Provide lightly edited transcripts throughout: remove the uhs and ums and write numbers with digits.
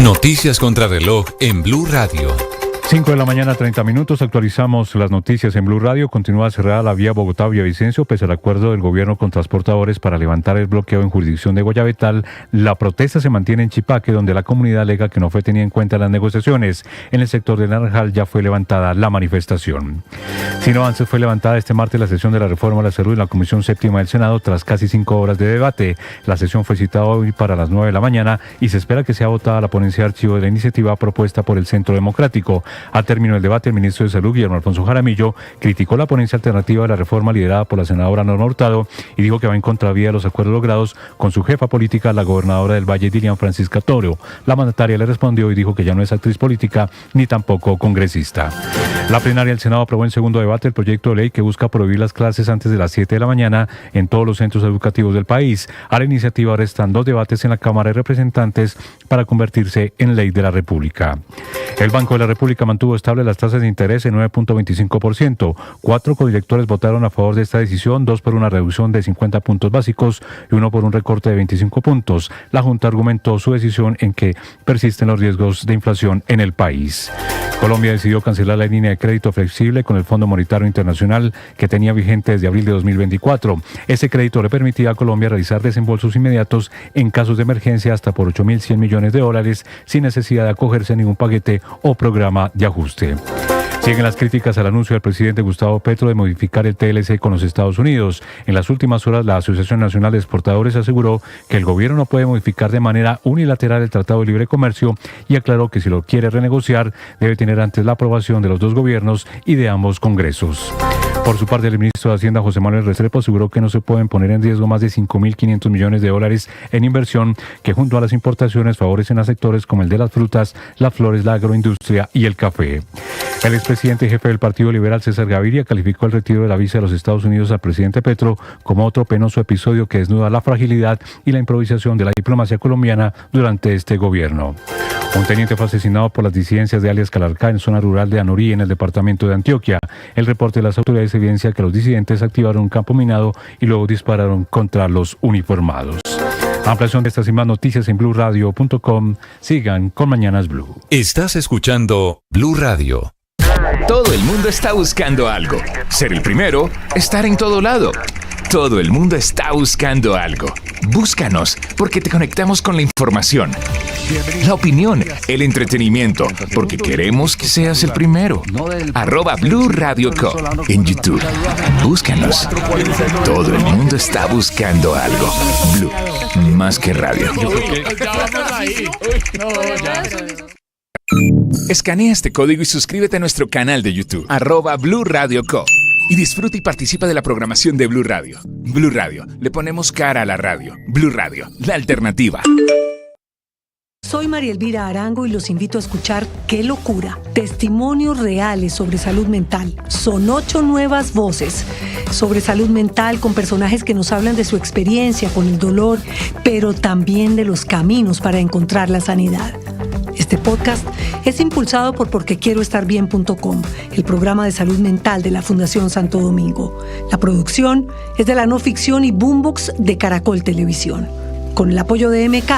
Noticias contra reloj en Blue Radio. 5 de la mañana, 30 minutos. Actualizamos las noticias en Blue Radio. Continúa cerrada la vía Bogotá-Villavicencio pese al acuerdo del gobierno con transportadores para levantar el bloqueo en jurisdicción de Guayabetal. La protesta se mantiene en Chipaque, donde la comunidad alega que no fue tenida en cuenta en las negociaciones. En el sector de Naranjal ya fue levantada la manifestación. Sin avances, fue levantada este martes la sesión de la reforma a la salud en la Comisión Séptima del Senado tras casi 5 horas de debate. La sesión fue citada hoy para las 9 de la mañana y se espera que sea votada la ponencia de archivo de la iniciativa propuesta por el Centro Democrático. Al término del debate, el ministro de Salud, Guillermo Alfonso Jaramillo, criticó la ponencia alternativa de la reforma liderada por la senadora Norma Hurtado y dijo que va en contravía de los acuerdos logrados con su jefa política, la gobernadora del Valle, Dilian Francisca Toro. La mandataria le respondió y dijo que ya no es actriz política ni tampoco congresista. La plenaria del Senado aprobó en segundo debate el proyecto de ley que busca prohibir las clases antes de las 7 de la mañana en todos los centros educativos del país. A la iniciativa restan 2 debates en la Cámara de Representantes para convertirse en ley de la República. El Banco de la República mantuvo estable las tasas de interés en 9.25%. 4 codirectores votaron a favor de esta decisión, 2 por una reducción de 50 puntos básicos y 1 por un recorte de 25 puntos. La Junta argumentó su decisión en que persisten los riesgos de inflación en el país. Colombia decidió cancelar la línea de crédito flexible con el Fondo Monetario Internacional que tenía vigente desde abril de 2024. Ese crédito le permitía a Colombia realizar desembolsos inmediatos en casos de emergencia hasta por $8.100 millones sin necesidad de acogerse a ningún paquete o programa de ajuste. Siguen las críticas al anuncio del presidente Gustavo Petro de modificar el TLC con los Estados Unidos. En las últimas horas, la Asociación Nacional de Exportadores aseguró que el gobierno no puede modificar de manera unilateral el Tratado de Libre Comercio y aclaró que si lo quiere renegociar, debe tener antes la aprobación de los 2 gobiernos y de ambos congresos. Por su parte, el ministro de Hacienda, José Manuel Restrepo, aseguró que no se pueden poner en riesgo más de $5.500 millones en inversión que junto a las importaciones favorecen a sectores como el de las frutas, las flores, la agroindustria y el café. El expresidente y jefe del Partido Liberal, César Gaviria, calificó el retiro de la visa de los Estados Unidos al presidente Petro como otro penoso episodio que desnuda la fragilidad y la improvisación de la diplomacia colombiana durante este gobierno. Un teniente fue asesinado por las disidencias de alias Calarcá en zona rural de Anorí, en el departamento de Antioquia. El reporte de las autoridades evidencia que los disidentes activaron un campo minado y luego dispararon contra los uniformados. Ampliación de estas y más noticias en BlueRadio.com. Sigan con Mañanas Blue. Estás escuchando Blue Radio. Todo el mundo está buscando algo. Ser el primero, estar en todo lado. Todo el mundo está buscando algo. Búscanos, porque te conectamos con la información, la opinión, el entretenimiento, porque queremos que seas el primero. @Blue Radio Co. en YouTube. Búscanos. Todo el mundo está buscando algo. Blue, más que radio. Escanea este código y suscríbete a nuestro canal de YouTube, @Blue Radio Co. Y disfruta y participa de la programación de Blue Radio. Blue Radio, le ponemos cara a la radio. Blue Radio, la alternativa. Soy María Elvira Arango y los invito a escuchar Qué Locura. Testimonios reales sobre salud mental. Son 8 nuevas voces sobre salud mental con personajes que nos hablan de su experiencia con el dolor, pero también de los caminos para encontrar la sanidad. Este podcast es impulsado por porquequieroestarbien.com, el programa de salud mental de la Fundación Santo Domingo. La producción es de la no ficción y Boombox de Caracol Televisión, con el apoyo de MK.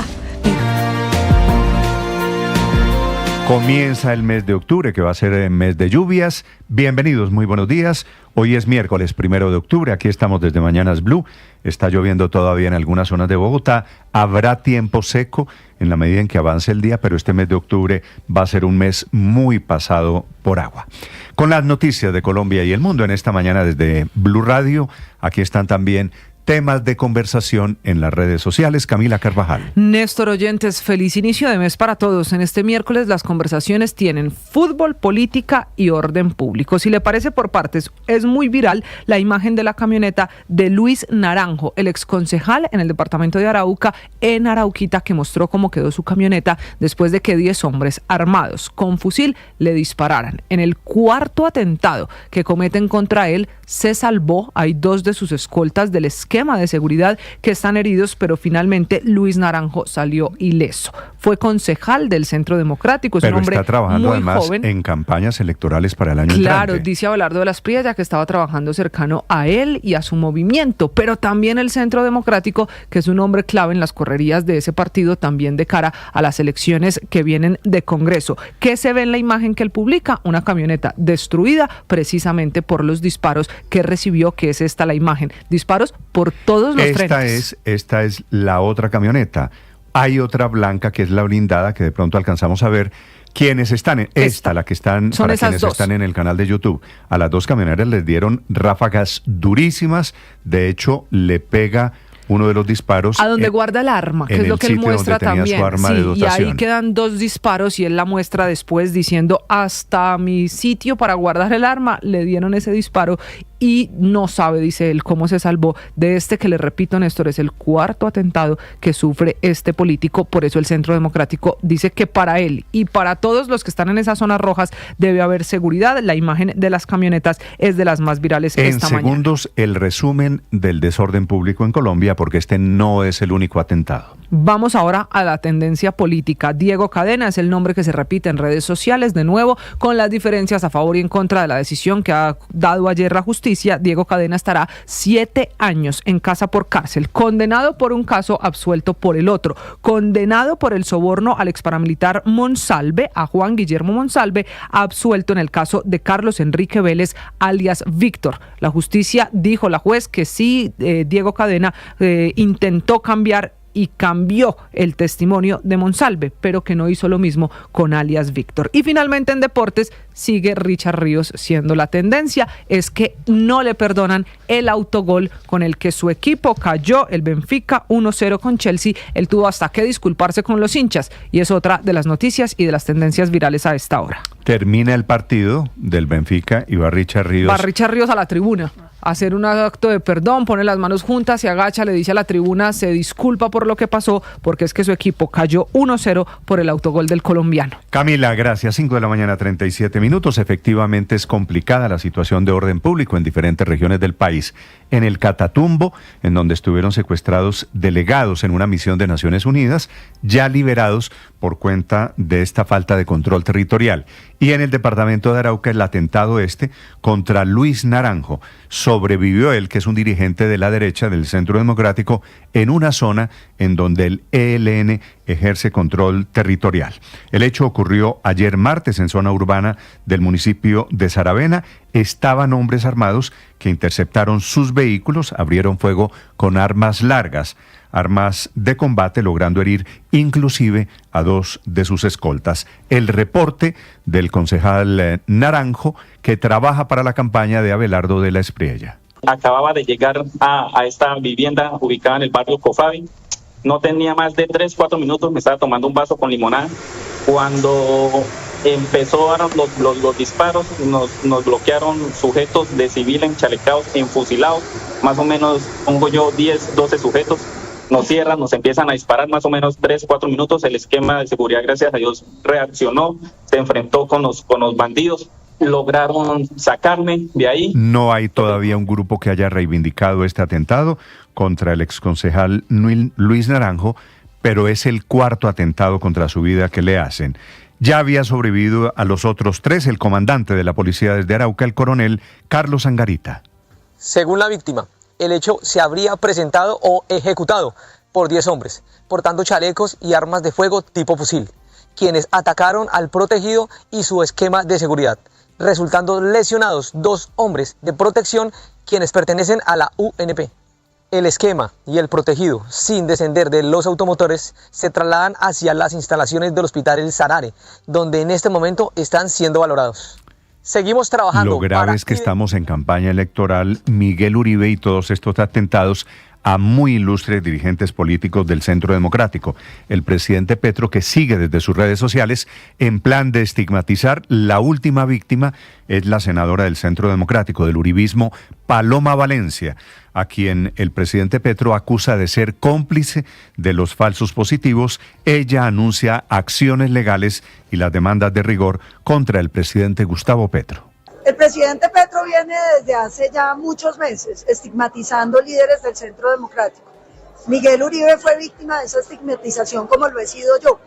Comienza el mes de octubre, que va a ser el mes de lluvias. Bienvenidos, muy buenos días. Hoy es miércoles 1 de octubre, aquí estamos desde Mañanas Blue. Está lloviendo todavía en algunas zonas de Bogotá. Habrá tiempo seco en la medida en que avance el día, pero este mes de octubre va a ser un mes muy pasado por agua. Con las noticias de Colombia y el mundo en esta mañana desde Blue Radio, aquí están también temas de conversación en las redes sociales. Camila Carvajal. Néstor, oyentes, feliz inicio de mes para todos. En este miércoles las conversaciones tienen fútbol, política y orden público. Si le parece por partes, es muy viral la imagen de la camioneta de Luis Naranjo, el exconcejal en el departamento de Arauca, en Arauquita, que mostró cómo quedó su camioneta después de que 10 hombres armados con fusil le dispararan. En el cuarto atentado que cometen contra él, se salvó. Hay 2 de sus escoltas del esquema esquema de seguridad que están heridos, pero finalmente Luis Naranjo salió ileso. Fue concejal del Centro Democrático, es pero un hombre está trabajando muy además joven. en campañas electorales para el año Claro, entrante. dice Abelardo de las Priella que estaba trabajando cercano a él y a su movimiento, pero también el Centro Democrático, que es un hombre clave en las correrías de ese partido, también de cara a las elecciones que vienen de Congreso. ¿Qué se ve en la imagen que él publica? Una camioneta destruida precisamente por los disparos que recibió, que es esta la imagen. Disparos por todos los frentes. Esta es la otra camioneta. Hay otra blanca que es la blindada que de pronto alcanzamos a ver. Quienes están en la que están, son para esas quienes dos. están en el canal de YouTube, a las dos camioneras les dieron ráfagas durísimas. De hecho, le pega uno de los disparos a donde guarda el arma, que es lo que él muestra también. Su arma de Sí, y dotación. ahí quedan 2 disparos y él la muestra después diciendo: hasta mi sitio para guardar el arma le dieron ese disparo y no sabe, dice él, cómo se salvó de este que, le repito, Néstor, es el 4º atentado que sufre este político. Por eso el Centro Democrático dice que para él y para todos los que están en esas zonas rojas debe haber seguridad. La imagen de las camionetas es de las más virales esta mañana. En segundos, el resumen del desorden público en Colombia, porque este no es el único atentado. Vamos ahora a la tendencia política. Diego Cadena es el nombre que se repite en redes sociales, de nuevo, con las diferencias a favor y en contra de la decisión que ha dado ayer la justicia. Diego Cadena estará 7 años en casa por cárcel, condenado por un caso, absuelto por el otro, condenado por el soborno al exparamilitar Monsalve, a Juan Guillermo Monsalve, absuelto en el caso de Carlos Enrique Vélez, alias Víctor. La justicia dijo, la juez, que sí, Diego Cadena intentó cambiar y cambió el testimonio de Monsalve, pero que no hizo lo mismo con alias Víctor. Y finalmente en deportes sigue Richard Ríos siendo la tendencia, es que no le perdonan el autogol con el que su equipo cayó, el Benfica 1-0 con Chelsea. Él tuvo hasta que disculparse con los hinchas y es otra de las noticias y de las tendencias virales a esta hora. Termina el partido del Benfica y va Richard Ríos. Va Richard Ríos a la tribuna a hacer un acto de perdón, pone las manos juntas, se agacha, le dice a la tribuna, se disculpa por lo que pasó, porque es que su equipo cayó 1-0 por el autogol del colombiano. Camila, gracias. 5 de la mañana, 37 minutos. Efectivamente es complicada la situación de orden público en diferentes regiones del país. En el Catatumbo, en donde estuvieron secuestrados delegados en una misión de Naciones Unidas, ya liberados por cuenta de esta falta de control territorial. Y en el departamento de Arauca, el atentado contra Luis Naranjo. Sobrevivió él, que es un dirigente de la derecha del Centro Democrático, en una zona en donde el ELN ejerce control territorial. El hecho ocurrió ayer martes en zona urbana del municipio de Saravena. Estaban hombres armados que interceptaron sus vehículos, abrieron fuego con armas largas, armas de combate, logrando herir inclusive a 2 de sus escoltas. El reporte del concejal Naranjo, que trabaja para la campaña de Abelardo de las Priella. Acababa de llegar a esta vivienda ubicada en el barrio Cofabi. No tenía más de 3-4 minutos, me estaba tomando un vaso con limonada. Cuando empezaron los disparos, nos bloquearon sujetos de civil enchalecados, enfusilados, más o menos, pongo yo, 10, 12 sujetos. Nos cierran, nos empiezan a disparar más o menos 3-4 minutos. El esquema de seguridad, gracias a Dios, reaccionó, se enfrentó con los bandidos. Lograron sacarme de ahí. No hay todavía un grupo que haya reivindicado este atentado contra el exconcejal Luis Naranjo, pero es el 4º atentado contra su vida que le hacen. Ya había sobrevivido a los otros 3 el comandante de la policía desde Arauca, el coronel Carlos Angarita. Según la víctima, el hecho se habría presentado o ejecutado por 10 hombres, portando chalecos y armas de fuego tipo fusil, quienes atacaron al protegido y su esquema de seguridad, resultando lesionados 2 hombres de protección quienes pertenecen a la UNP. El esquema y el protegido, sin descender de los automotores, se trasladan hacia las instalaciones del Hospital El Sarare, donde en este momento están siendo valorados. Seguimos trabajando. Lo grave es que estamos en campaña electoral. Miguel Uribe y todos estos atentados a muy ilustres dirigentes políticos del Centro Democrático. El presidente Petro, que sigue desde sus redes sociales en plan de estigmatizar, la última víctima es la senadora del Centro Democrático, del uribismo, Paloma Valencia, a quien el presidente Petro acusa de ser cómplice de los falsos positivos. Ella anuncia acciones legales y las demandas de rigor contra el presidente Gustavo Petro. El presidente Petro viene desde hace ya muchos meses estigmatizando líderes del Centro Democrático. Miguel Uribe fue víctima de esa estigmatización como lo he sido yo.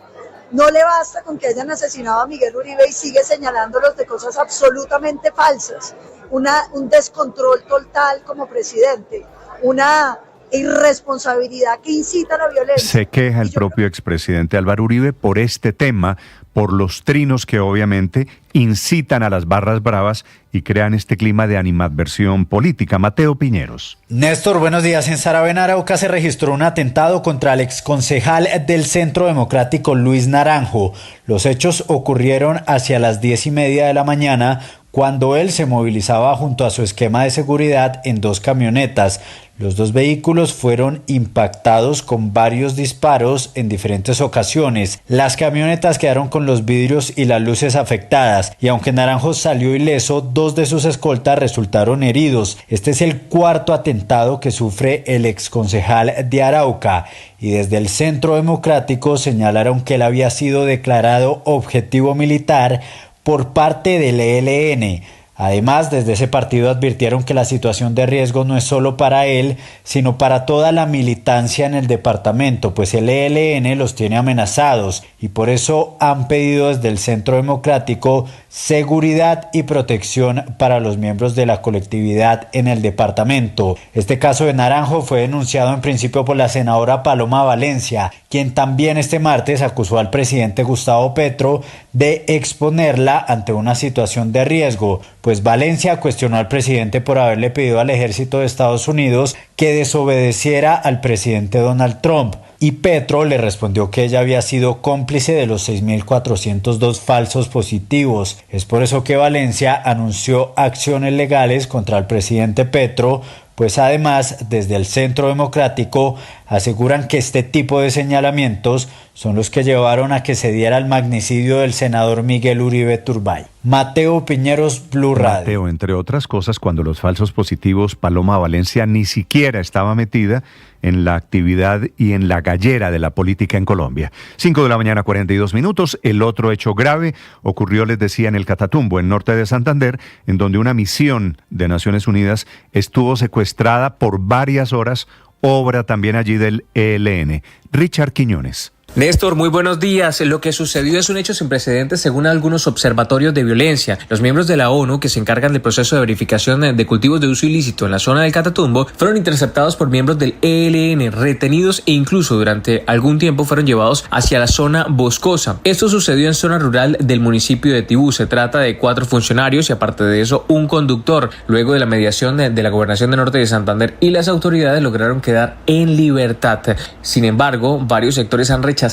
No le basta con que hayan asesinado a Miguel Uribe y sigue señalándolos de cosas absolutamente falsas. Un descontrol total como presidente, una irresponsabilidad que incita a la violencia. Se queja el propio expresidente Álvaro Uribe por este tema, por los trinos que obviamente incitan a las barras bravas y crean este clima de animadversión política. Mateo Piñeros. Néstor, buenos días. En Saravena, Arauca, se registró un atentado contra el exconcejal del Centro Democrático, Luis Naranjo. Los hechos ocurrieron hacia las 10:30 de la mañana, cuando él se movilizaba junto a su esquema de seguridad en 2 camionetas. Los 2 vehículos fueron impactados con varios disparos en diferentes ocasiones. Las camionetas quedaron con los vidrios y las luces afectadas, y aunque Naranjo salió ileso, 2 de sus escoltas resultaron heridos. Este es el 4º atentado que sufre el exconcejal de Arauca, y desde el Centro Democrático señalaron que él había sido declarado objetivo militar por parte del ELN. Además, desde ese partido advirtieron que la situación de riesgo no es solo para él, sino para toda la militancia en el departamento, pues el ELN los tiene amenazados, y por eso han pedido desde el Centro Democrático seguridad y protección para los miembros de la colectividad en el departamento. Este caso de Naranjo fue denunciado en principio por la senadora Paloma Valencia, quien también este martes acusó al presidente Gustavo Petro de exponerla ante una situación de riesgo, pues Valencia cuestionó al presidente por haberle pedido al ejército de Estados Unidos que desobedeciera al presidente Donald Trump, y Petro le respondió que ella había sido cómplice de los 6.402 falsos positivos. Es por eso que Valencia anunció acciones legales contra el presidente Petro, pues además desde el Centro Democrático aseguran que este tipo de señalamientos son los que llevaron a que se diera el magnicidio del senador Miguel Uribe Turbay. Mateo Piñeros, Blue Radio. Mateo, entre otras cosas, cuando los falsos positivos, Paloma Valencia ni siquiera estaba metida en la actividad y en la gallera de la política en Colombia. 5:42 a.m. El otro hecho grave ocurrió, les decía, en el Catatumbo, en norte de Santander, en donde una misión de Naciones Unidas estuvo secuestrada por varias horas, obra también allí del ELN. Richard Quiñones. Néstor, muy buenos días. Lo que sucedió es un hecho sin precedentes según algunos observatorios de violencia. Los miembros de la ONU que se encargan del proceso de verificación de cultivos de uso ilícito en la zona del Catatumbo fueron interceptados por miembros del ELN, retenidos e incluso durante algún tiempo fueron llevados hacia la zona boscosa. Esto sucedió en zona rural del municipio de Tibú. Se trata de 4 funcionarios y aparte de eso un conductor. Luego de la mediación de la Gobernación de Norte de Santander y las autoridades lograron quedar en libertad. Sin embargo, varios sectores han rechazado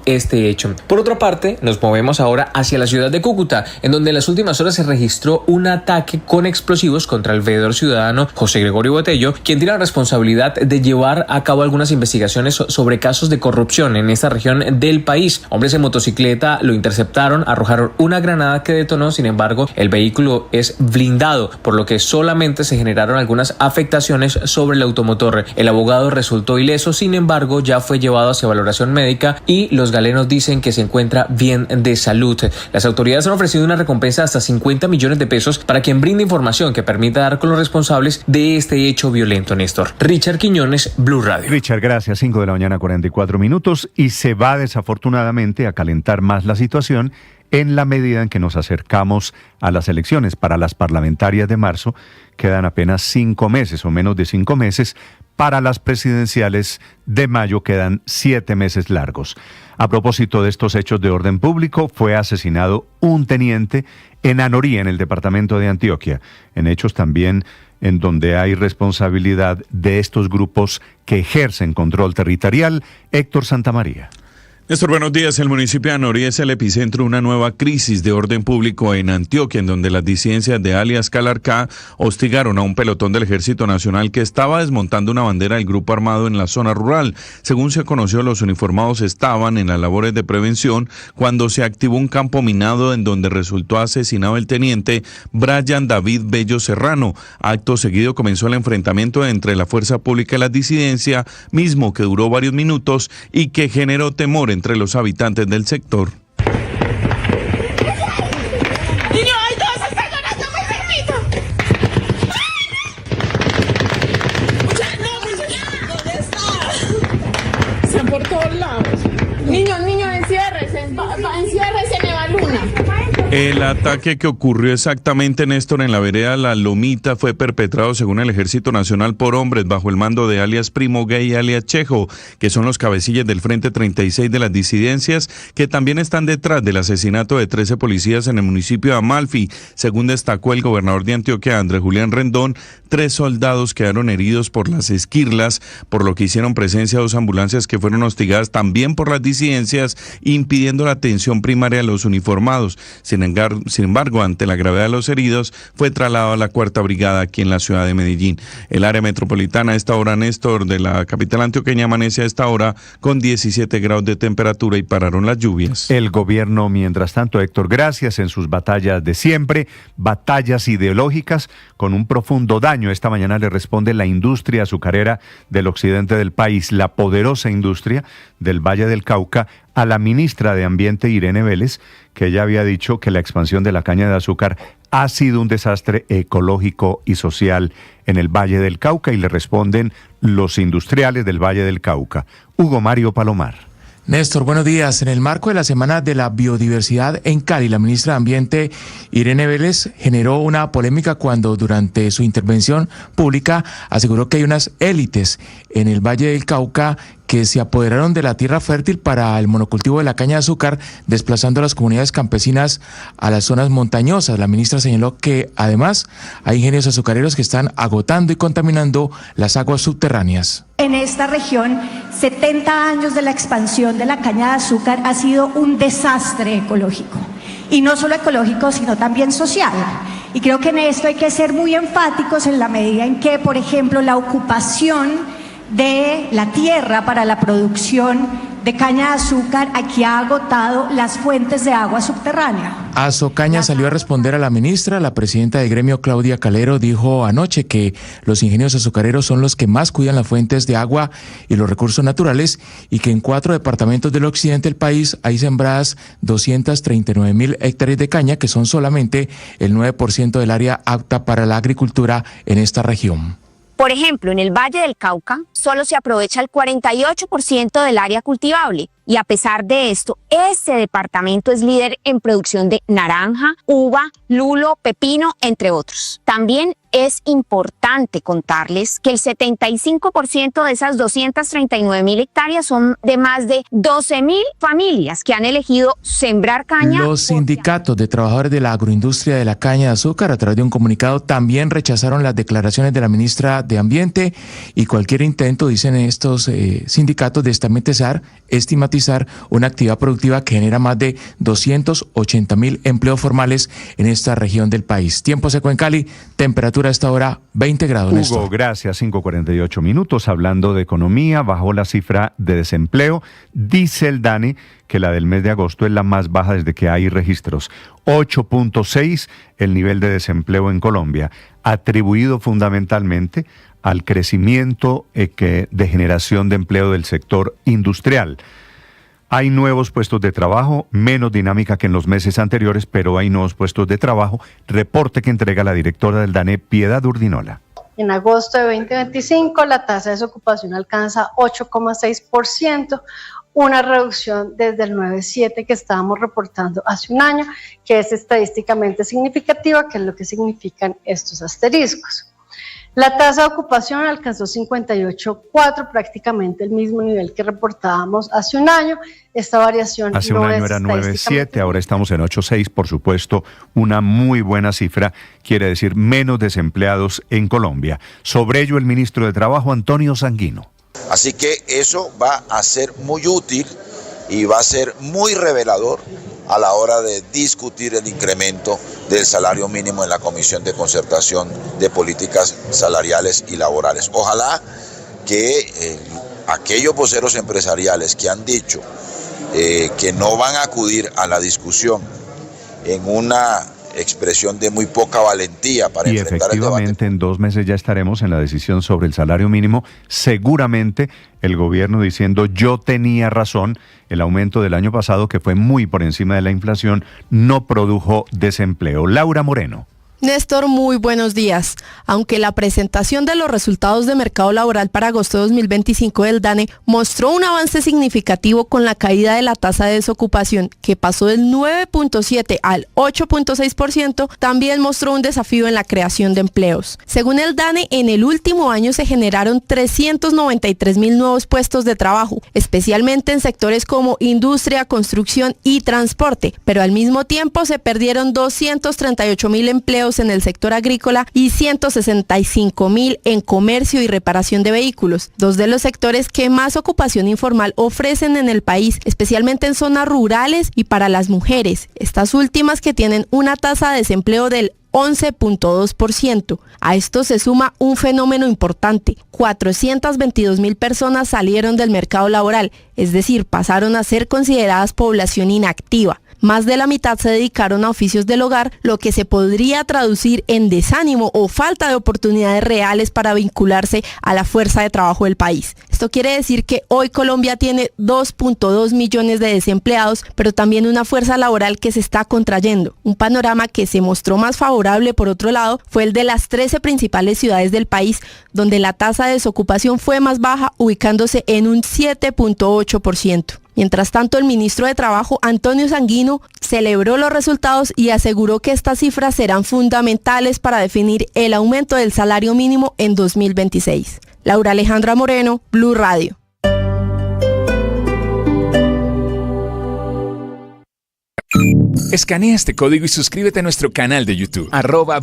este hecho. Por otra parte, nos movemos ahora hacia la ciudad de Cúcuta, en donde en las últimas horas se registró un ataque con explosivos contra el veedor ciudadano José Gregorio Botello, quien tiene la responsabilidad de llevar a cabo algunas investigaciones sobre casos de corrupción en esta región del país. Hombres en motocicleta lo interceptaron, arrojaron una granada que detonó. Sin embargo, el vehículo es blindado, por lo que solamente se generaron algunas afectaciones sobre el automotor. El abogado resultó ileso, sin embargo, ya fue llevado hacia valoración médica y los galenos dicen que se encuentra bien de salud. Las autoridades han ofrecido una recompensa de hasta 50 millones de pesos para quien brinde información que permita dar con los responsables de este hecho violento, Néstor. Richard Quiñones, Blue Radio. Richard, gracias. 5:44 a.m. y se va desafortunadamente a calentar más la situación en la medida en que nos acercamos a las elecciones. Para las parlamentarias de marzo quedan apenas 5 meses o menos de 5 meses. Para las presidenciales de mayo quedan 7 meses largos. A propósito de estos hechos de orden público, fue asesinado un teniente en Anorí, en el departamento de Antioquia, en hechos también en donde hay responsabilidad de estos grupos que ejercen control territorial. Héctor Santamaría. Néstor, buenos días. El municipio de Anorí es el epicentro de una nueva crisis de orden público en Antioquia, en donde las disidencias de alias Calarcá hostigaron a un pelotón del Ejército Nacional que estaba desmontando una bandera del grupo armado en la zona rural. Según se conoció, los uniformados estaban en las labores de prevención cuando se activó un campo minado en donde resultó asesinado el teniente Brian David Bello Serrano. Acto seguido comenzó el enfrentamiento entre la fuerza pública y la disidencia, mismo que duró varios minutos y que generó temor entre los habitantes del sector. Enciérrese, Nevaluna. El ataque que ocurrió exactamente, Néstor, en la vereda La Lomita fue perpetrado, según el Ejército Nacional, por hombres bajo el mando de alias Primo Gay y alias Chejo, que son los cabecillas del Frente 36 de las disidencias, que también están detrás del asesinato de 13 policías en el municipio de Amalfi. Según destacó el gobernador de Antioquia, Andrés Julián Rendón, 3 soldados quedaron heridos por las esquirlas, por lo que hicieron presencia 2 ambulancias que fueron hostigadas también por las disidencias, impidiendo la atención primaria a los uniformados. Sin embargo, ante la gravedad de los heridos, fue trasladado a la 4ª Brigada aquí en la ciudad de Medellín. El área metropolitana a esta hora, Néstor, de la capital antioqueña amanece a esta hora con 17 grados de temperatura y pararon las lluvias. El gobierno, mientras tanto, Héctor, gracias en sus batallas de siempre, batallas ideológicas con un profundo daño. Esta mañana le responde la industria azucarera del occidente del país, la poderosa industria del Valle del Cauca, a la ministra de Ambiente, Irene Vélez, que ella había dicho que la expansión de la caña de azúcar ha sido un desastre ecológico y social en el Valle del Cauca, y le responden los industriales del Valle del Cauca. Hugo Mario Palomar. Néstor, buenos días. En el marco de la Semana de la Biodiversidad en Cali, la ministra de Ambiente, Irene Vélez, generó una polémica cuando durante su intervención pública aseguró que hay unas élites en el Valle del Cauca que se apoderaron de la tierra fértil para el monocultivo de la caña de azúcar, desplazando a las comunidades campesinas a las zonas montañosas. La ministra señaló que además hay ingenios azucareros que están agotando y contaminando las aguas subterráneas. En esta región, 70 años de la expansión de la caña de azúcar ha sido un desastre ecológico. Y no solo ecológico, sino también social. Y creo que en esto hay que ser muy enfáticos en la medida en que, por ejemplo, la ocupación de la tierra para la producción de caña de azúcar aquí ha agotado las fuentes de agua subterránea. Azocaña salió a responder a la ministra. La presidenta del gremio, Claudia Calero, dijo anoche que los ingenios azucareros son los que más cuidan las fuentes de agua y los recursos naturales, y que en 4 departamentos del occidente del país hay sembradas 239.000 hectáreas de caña, que son solamente el 9% del área apta para la agricultura en esta región. Por ejemplo, en el Valle del Cauca solo se aprovecha el 48% del área cultivable, y a pesar de esto, este departamento es líder en producción de naranja, uva, lulo, pepino, entre otros. También es importante contarles que el 75% de esas 239.000 hectáreas son de más de 12.000 familias que han elegido sembrar caña. Los sindicatos de trabajadores de la agroindustria de la caña de azúcar, a través de un comunicado, también rechazaron las declaraciones de la ministra de Ambiente, y cualquier intento, dicen estos sindicatos, de estigmatizar una actividad productiva que genera más de 280.000 empleos formales en esta región del país. Tiempo seco en Cali, temperatura a esta hora 20 grados. Hugo, Néstor. gracias. 5:48 minutos. Hablando de economía, bajó la cifra de desempleo. Dice el DANE que la del mes de agosto es la más baja desde que hay registros. 8.6 el nivel de desempleo en Colombia, atribuido fundamentalmente al crecimiento de generación de empleo del sector industrial. Hay nuevos puestos de trabajo, menos dinámica que en los meses anteriores, pero hay nuevos puestos de trabajo. Reporte que entrega la directora del DANE, Piedad Urdinola. En agosto de 2025, la tasa de desocupación alcanza 8,6%, una reducción desde el 9,7% que estábamos reportando hace un año, que es estadísticamente significativa, que es lo que significan estos asteriscos. La tasa de ocupación alcanzó 58,4%, prácticamente el mismo nivel que reportábamos hace un año. Esta variación hace un año era 9,7, ahora estamos en 8,6, por supuesto, una muy buena cifra, quiere decir menos desempleados en Colombia. Sobre ello, el ministro de Trabajo, Antonio Sanguino. Así que eso va a ser muy útil y va a ser muy revelador a la hora de discutir el incremento del salario mínimo en la Comisión de Concertación de Políticas Salariales y Laborales. Ojalá que aquellos voceros empresariales que han dicho que no van a acudir a la discusión en una expresión de muy poca valentía para enfrentar el debate. Y efectivamente en 2 meses ya estaremos en la decisión sobre el salario mínimo. Seguramente el gobierno diciendo yo tenía razón, el aumento del año pasado, que fue muy por encima de la inflación, no produjo desempleo. Laura Moreno. Néstor, muy buenos días. Aunque la presentación de los resultados de mercado laboral para agosto de 2025 del DANE mostró un avance significativo con la caída de la tasa de desocupación, que pasó del 9.7 al 8.6%, también mostró un desafío en la creación de empleos. Según el DANE, en el último año se generaron 393.000 nuevos puestos de trabajo, especialmente en sectores como industria, construcción y transporte, pero al mismo tiempo se perdieron 238.000 empleos en el sector agrícola y 165.000 en comercio y reparación de vehículos, dos de los sectores que más ocupación informal ofrecen en el país, especialmente en zonas rurales y para las mujeres, estas últimas que tienen una tasa de desempleo del 11.2%. A esto se suma un fenómeno importante. 422.000 personas salieron del mercado laboral, es decir, pasaron a ser consideradas población inactiva. Más de la mitad se dedicaron a oficios del hogar, lo que se podría traducir en desánimo o falta de oportunidades reales para vincularse a la fuerza de trabajo del país. Esto quiere decir que hoy Colombia tiene 2.2 millones de desempleados, pero también una fuerza laboral que se está contrayendo. Un panorama que se mostró más favorable, por otro lado, fue el de las 13 principales ciudades del país, donde la tasa de desocupación fue más baja, ubicándose en un 7.8%. Mientras tanto, el ministro de Trabajo, Antonio Sanguino, celebró los resultados y aseguró que estas cifras serán fundamentales para definir el aumento del salario mínimo en 2026. Laura Alejandra Moreno, Blue Radio. Escanea este código y suscríbete a nuestro canal de YouTube,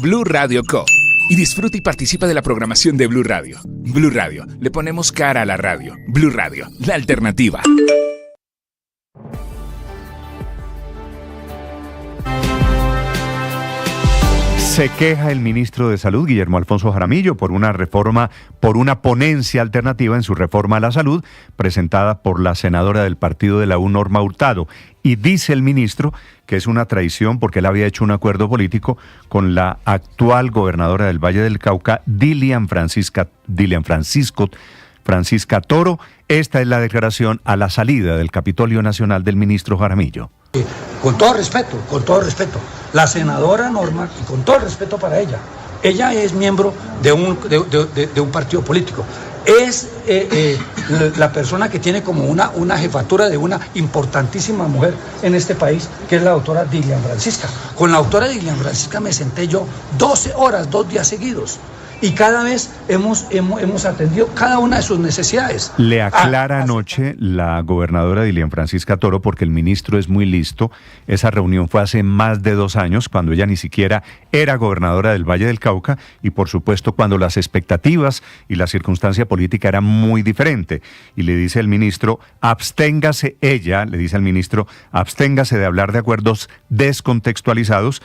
@Blue Radio Co. Y disfruta y participa de la programación de Blue Radio. Blue Radio, le ponemos cara a la radio. Blue Radio, la alternativa. Se queja el ministro de Salud, Guillermo Alfonso Jaramillo, por una ponencia alternativa en su reforma a la salud, presentada por la senadora del partido de la U, Norma Hurtado. Y dice el ministro que es una traición porque él había hecho un acuerdo político con la actual gobernadora del Valle del Cauca, Dilian Francisca Toro. Esta es la declaración a la salida del Capitolio Nacional del ministro Jaramillo. Con todo respeto, la senadora Norma, y con todo el respeto para ella es miembro de un partido político. Es la persona que tiene como una jefatura de una importantísima mujer en este país, que es la doctora Dilian Francisca. Con la doctora Dilian Francisca me senté yo 12 horas, 2 días seguidos. Y cada vez hemos atendido cada una de sus necesidades. Le aclara anoche la gobernadora Dilian Francisca Toro, porque el ministro es muy listo. Esa reunión fue hace más de 2 años, cuando ella ni siquiera era gobernadora del Valle del Cauca, y por supuesto cuando las expectativas y la circunstancia política eran muy diferente. Y le dice el ministro, absténgase de hablar de acuerdos descontextualizados.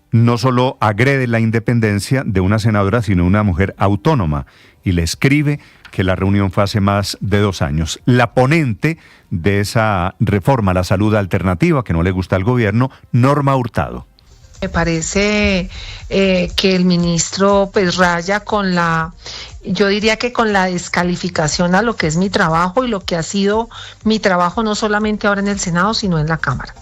No solo agrede la independencia de una senadora, sino una mujer autónoma, y le escribe que la reunión fue hace más de 2 años. La ponente de esa reforma a la salud alternativa, que no le gusta al gobierno, Norma Hurtado. Me parece que el ministro pues raya con yo diría que con la descalificación a lo que es mi trabajo y lo que ha sido mi trabajo no solamente ahora en el Senado, sino en la Cámara.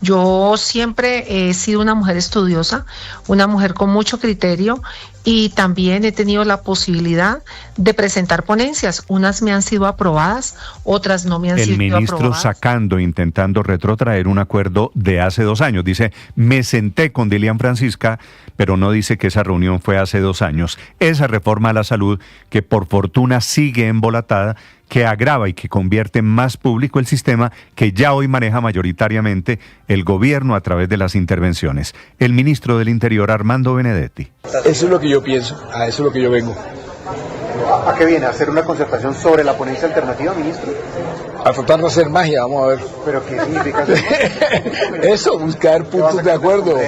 Yo siempre he sido una mujer estudiosa, una mujer con mucho criterio, y también he tenido la posibilidad de presentar ponencias. Unas me han sido aprobadas, otras no me han sido aprobadas. El ministro intentando retrotraer un acuerdo de hace 2 años. Dice, me senté con Dilian Francisca, pero no dice que esa reunión fue hace 2 años. Esa reforma a la salud, que por fortuna sigue embolatada, que agrava y que convierte en más público el sistema que ya hoy maneja mayoritariamente el gobierno a través de las intervenciones. El ministro del Interior, Armando Benedetti. Eso es lo que yo pienso, a eso es lo que yo vengo. ¿A qué viene? ¿A hacer una concertación sobre la ponencia alternativa, ministro? A tratar de hacer magia, vamos a ver. ¿Pero qué significa eso? Buscar puntos de acuerdo.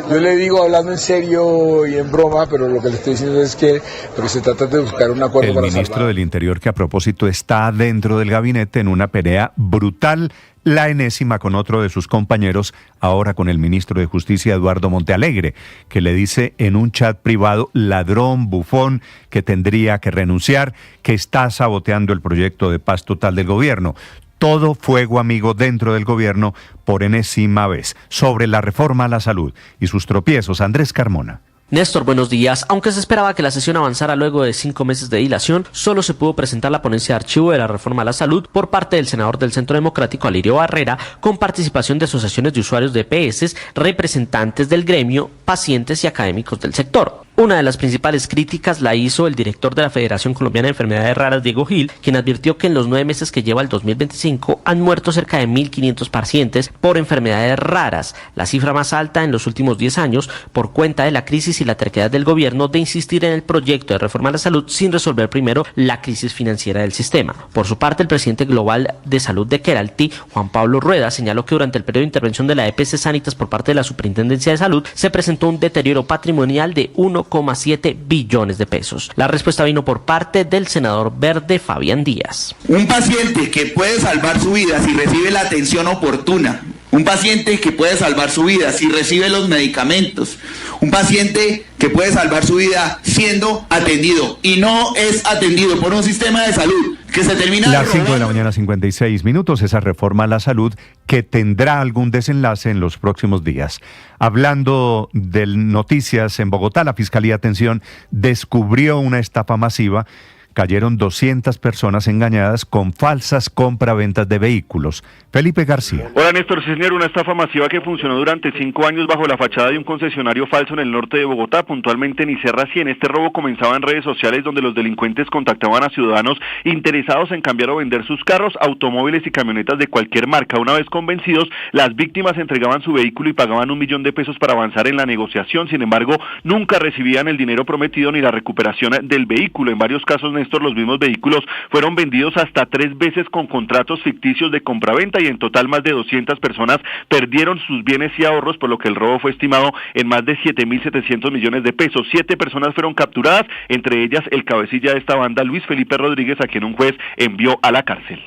Yo le digo hablando en serio y en broma, pero lo que le estoy diciendo es que lo que se trata es de buscar un acuerdo para salvar. El ministro del Interior, que a propósito está dentro del gabinete en una pelea brutal, la enésima con otro de sus compañeros, ahora con el ministro de Justicia, Eduardo Montealegre, que le dice en un chat privado, ladrón, bufón, que tendría que renunciar, que está saboteando el proyecto de paz total del gobierno. Todo fuego amigo dentro del gobierno por enésima vez. Sobre la reforma a la salud y sus tropiezos, Andrés Carmona. Néstor, buenos días. Aunque se esperaba que la sesión avanzara luego de 5 meses de dilación, solo se pudo presentar la ponencia de archivo de la reforma a la salud por parte del senador del Centro Democrático, Alirio Barrera, con participación de asociaciones de usuarios de EPS, representantes del gremio, pacientes y académicos del sector. Una de las principales críticas la hizo el director de la Federación Colombiana de Enfermedades Raras, Diego Gil, quien advirtió que en los 9 meses que lleva el 2025 han muerto cerca de 1.500 pacientes por enfermedades raras, la cifra más alta en los últimos 10 años, por cuenta de la crisis y la terquedad del gobierno de insistir en el proyecto de reforma a la salud sin resolver primero la crisis financiera del sistema. Por su parte, el presidente global de salud de Keralty, Juan Pablo Rueda, señaló que durante el periodo de intervención de la EPS Sanitas por parte de la Superintendencia de Salud se presentó un deterioro patrimonial de 1,7 billones de pesos. La respuesta vino por parte del senador verde Fabián Díaz. Un paciente que puede salvar su vida si recibe la atención oportuna, un paciente que puede salvar su vida si recibe los medicamentos, un paciente que puede salvar su vida siendo atendido y no es atendido por un sistema de salud que se termina Las 5 de la mañana, 56 minutos, esa reforma a la salud que tendrá algún desenlace en los próximos días. Hablando de noticias en Bogotá, la Fiscalía, atención, descubrió una estafa masiva. Cayeron 200 personas engañadas con falsas compraventas de vehículos. Felipe García. Hola Néstor, sí señor, una estafa masiva que funcionó durante 5 años bajo la fachada de un concesionario falso en el norte de Bogotá, puntualmente en Iserra 100. Este robo comenzaba en redes sociales donde los delincuentes contactaban a ciudadanos interesados en cambiar o vender sus carros, automóviles y camionetas de cualquier marca. Una vez convencidos, las víctimas entregaban su vehículo y pagaban $1.000.000 de pesos para avanzar en la negociación. Sin embargo, nunca recibían el dinero prometido ni la recuperación del vehículo. En varios casos, Néstor, los mismos vehículos fueron vendidos hasta 3 veces con contratos ficticios de compraventa y en total más de 200 personas perdieron sus bienes y ahorros, por lo que el robo fue estimado en más de 7.700 millones de pesos. 7 personas fueron capturadas, entre ellas el cabecilla de esta banda, Luis Felipe Rodríguez, a quien un juez envió a la cárcel.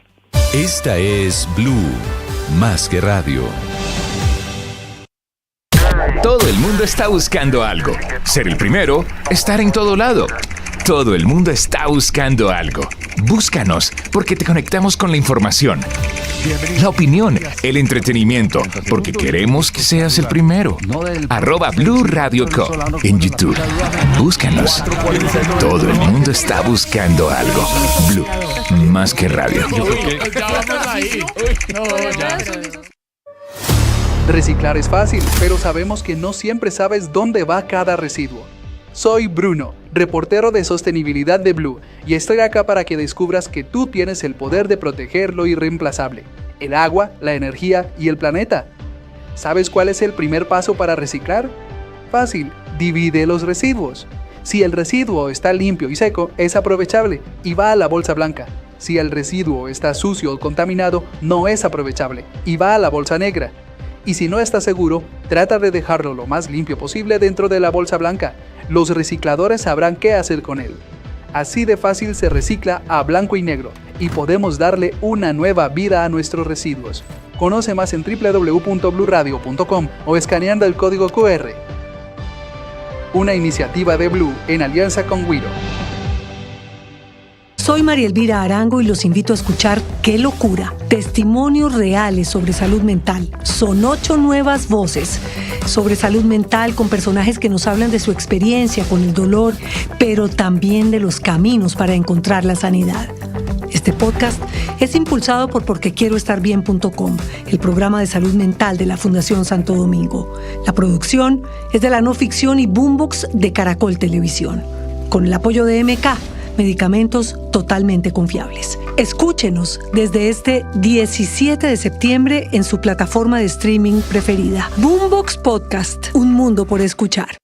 Esta es Blue, más que radio. Todo el mundo está buscando algo. Ser el primero, estar en todo lado. Todo el mundo está buscando algo. Búscanos, porque te conectamos con la información, la opinión, el entretenimiento, porque queremos que seas el primero. @Blue Radio Co. en YouTube. Búscanos. Todo el mundo está buscando algo. Blue, más que radio. Reciclar es fácil, pero sabemos que no siempre sabes dónde va cada residuo. Soy Bruno, reportero de sostenibilidad de Blue, y estoy acá para que descubras que tú tienes el poder de proteger lo irreemplazable: el agua, la energía y el planeta. ¿Sabes cuál es el primer paso para reciclar? Fácil, divide los residuos. Si el residuo está limpio y seco, es aprovechable y va a la bolsa blanca. Si el residuo está sucio o contaminado, no es aprovechable y va a la bolsa negra. Y si no estás seguro, trata de dejarlo lo más limpio posible dentro de la bolsa blanca. Los recicladores sabrán qué hacer con él. Así de fácil se recicla a blanco y negro y podemos darle una nueva vida a nuestros residuos. Conoce más en www.bluradio.com o escaneando el código QR. Una iniciativa de Blue en alianza con Wiro. Soy María Elvira Arango y los invito a escuchar ¡Qué locura! Testimonios reales sobre salud mental. Son 8 nuevas voces sobre salud mental con personajes que nos hablan de su experiencia con el dolor, pero también de los caminos para encontrar la sanidad. Este podcast es impulsado por porquequieroestarbien.com, el programa de salud mental de la Fundación Santo Domingo. La producción es de la no ficción y Boombox de Caracol Televisión, con el apoyo de MK, medicamentos totalmente confiables. Escúchenos desde este 17 de septiembre en su plataforma de streaming preferida. Boombox Podcast, un mundo por escuchar.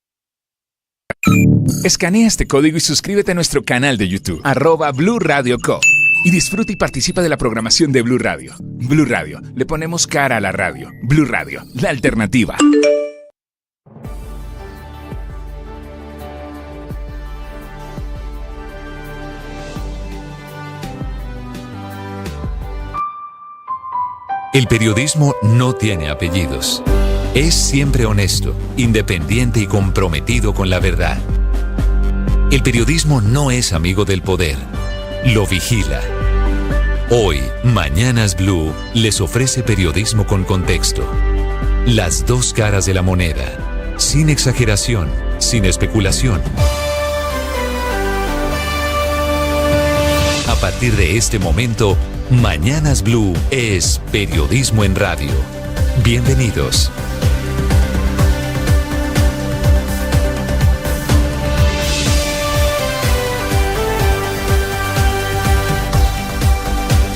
Escanea este código y suscríbete a nuestro canal de YouTube, @Blue Radio Co. Y disfruta y participa de la programación de Blue Radio. Blue Radio, le ponemos cara a la radio. Blue Radio, la alternativa. El periodismo no tiene apellidos. Es siempre honesto, independiente y comprometido con la verdad. El periodismo no es amigo del poder, lo vigila. Hoy, Mañanas Blue les ofrece periodismo con contexto. Las dos caras de la moneda, sin exageración, sin especulación. A partir de este momento, Mañanas Blue es periodismo en radio. Bienvenidos.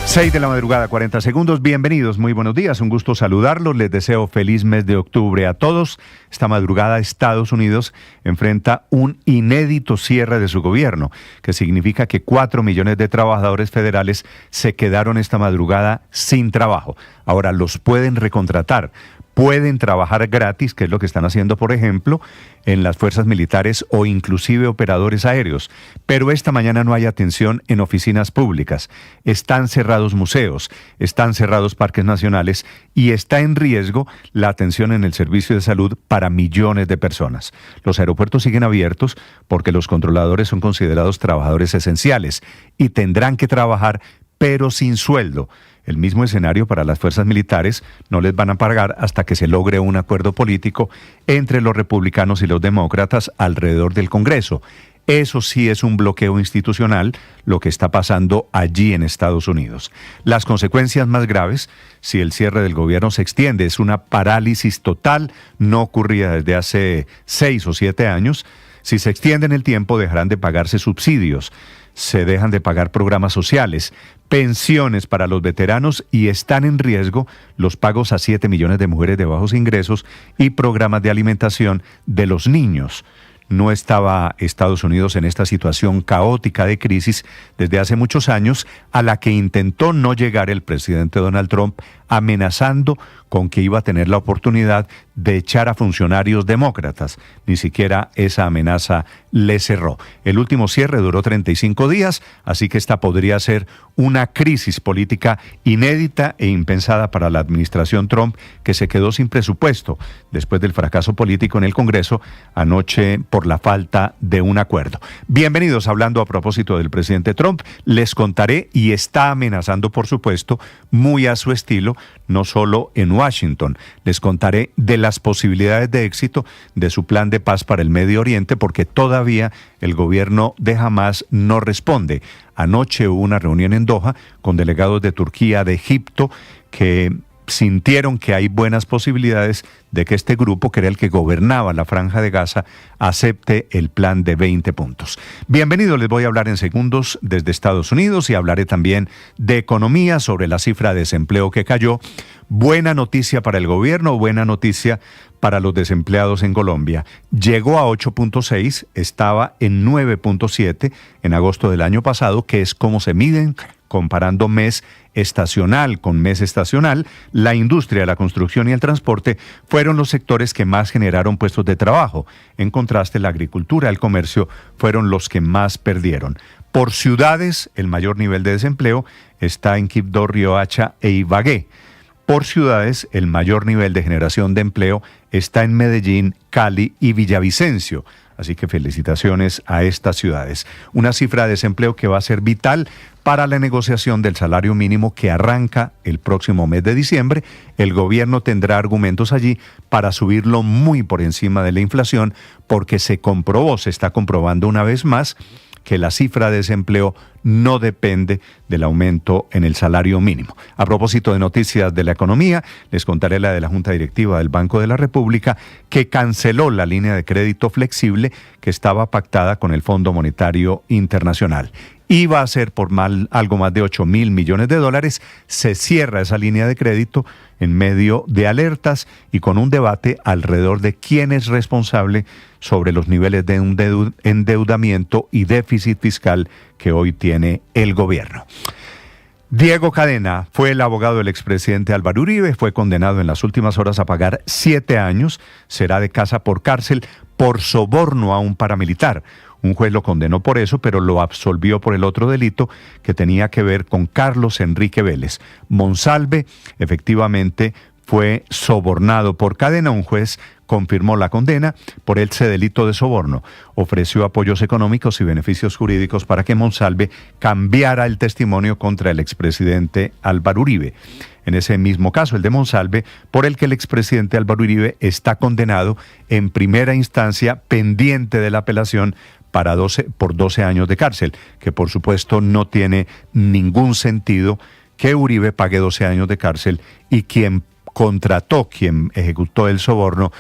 Seis de la madrugada, 40 segundos. Bienvenidos, muy buenos días. Un gusto saludarlos. Les deseo feliz mes de octubre a todos. Esta madrugada Estados Unidos enfrenta un inédito cierre de su gobierno, que significa que 4 millones de trabajadores federales se quedaron esta madrugada sin trabajo. Ahora los pueden recontratar. Pueden trabajar gratis, que es lo que están haciendo, por ejemplo, en las fuerzas militares o inclusive operadores aéreos. Pero esta mañana no hay atención en oficinas públicas. Están cerrados museos, están cerrados parques nacionales y está en riesgo la atención en el servicio de salud para millones de personas. Los aeropuertos siguen abiertos porque los controladores son considerados trabajadores esenciales y tendrán que trabajar, pero sin sueldo. El mismo escenario para las fuerzas militares, no les van a pagar hasta que se logre un acuerdo político entre los republicanos y los demócratas alrededor del Congreso. Eso sí es un bloqueo institucional, lo que está pasando allí en Estados Unidos. Las consecuencias más graves, si el cierre del gobierno se extiende, es una parálisis total, no ocurría desde hace 6 o 7 años. Si se extiende en el tiempo, dejarán de pagarse subsidios, se dejan de pagar programas sociales, pensiones para los veteranos y están en riesgo los pagos a 7 millones de mujeres de bajos ingresos y programas de alimentación de los niños. No estaba Estados Unidos en esta situación caótica de crisis desde hace muchos años, a la que intentó no llegar el presidente Donald Trump, amenazando con que iba a tener la oportunidad de echar a funcionarios demócratas. Ni siquiera esa amenaza le cerró. El último cierre duró 35 días, así que esta podría ser una crisis política inédita e impensada para la administración Trump, que se quedó sin presupuesto después del fracaso político en el Congreso anoche por la falta de un acuerdo. Bienvenidos, hablando a propósito del presidente Trump, les contaré, y está amenazando, por supuesto, muy a su estilo, no solo en Washington. Les contaré de las posibilidades de éxito de su plan de paz para el Medio Oriente, porque todavía el gobierno de Hamás no responde. Anoche hubo una reunión en Doha con delegados de Turquía, de Egipto, que sintieron que hay buenas posibilidades de que este grupo, que era el que gobernaba la Franja de Gaza, acepte el plan de 20 puntos. Bienvenidos, les voy a hablar en segundos desde Estados Unidos y hablaré también de economía, sobre la cifra de desempleo que cayó. Buena noticia para el gobierno, buena noticia para los desempleados en Colombia. Llegó a 8.6, estaba en 9.7 en agosto del año pasado, que es como se miden comparando mes estacional con mes estacional. La industria, la construcción y el transporte fueron los sectores que más generaron puestos de trabajo. En contraste, la agricultura y el comercio fueron los que más perdieron. Por ciudades, el mayor nivel de desempleo está en Quibdó, Riohacha e Ibagué. Por ciudades, el mayor nivel de generación de empleo está en Medellín, Cali y Villavicencio. Así que felicitaciones a estas ciudades. Una cifra de desempleo que va a ser vital para la negociación del salario mínimo que arranca el próximo mes de diciembre. El gobierno tendrá argumentos allí para subirlo muy por encima de la inflación, porque se está comprobando una vez más que la cifra de desempleo no depende del aumento en el salario mínimo. A propósito de noticias de la economía, les contaré la de la Junta Directiva del Banco de la República, que canceló la línea de crédito flexible que estaba pactada con el Fondo Monetario Internacional. Iba a ser por algo más de 8.000 millones de dólares. Se cierra esa línea de crédito en medio de alertas y con un debate alrededor de quién es responsable sobre los niveles de endeudamiento y déficit fiscal que hoy tiene el gobierno. Diego Cadena fue el abogado del expresidente Álvaro Uribe, fue condenado en las últimas horas a pagar 7 años, será de casa por cárcel por soborno a un paramilitar. Un juez lo condenó por eso, pero lo absolvió por el otro delito que tenía que ver con Carlos Enrique Vélez. Monsalve efectivamente fue sobornado por cadena. Un juez confirmó la condena por ese delito de soborno. Ofreció apoyos económicos y beneficios jurídicos para que Monsalve cambiara el testimonio contra el expresidente Álvaro Uribe. En ese mismo caso, el de Monsalve, por el que el expresidente Álvaro Uribe está condenado en primera instancia, pendiente de la apelación por 12 años de cárcel, que por supuesto no tiene ningún sentido que Uribe pague 12 años de cárcel y quien ejecutó el soborno,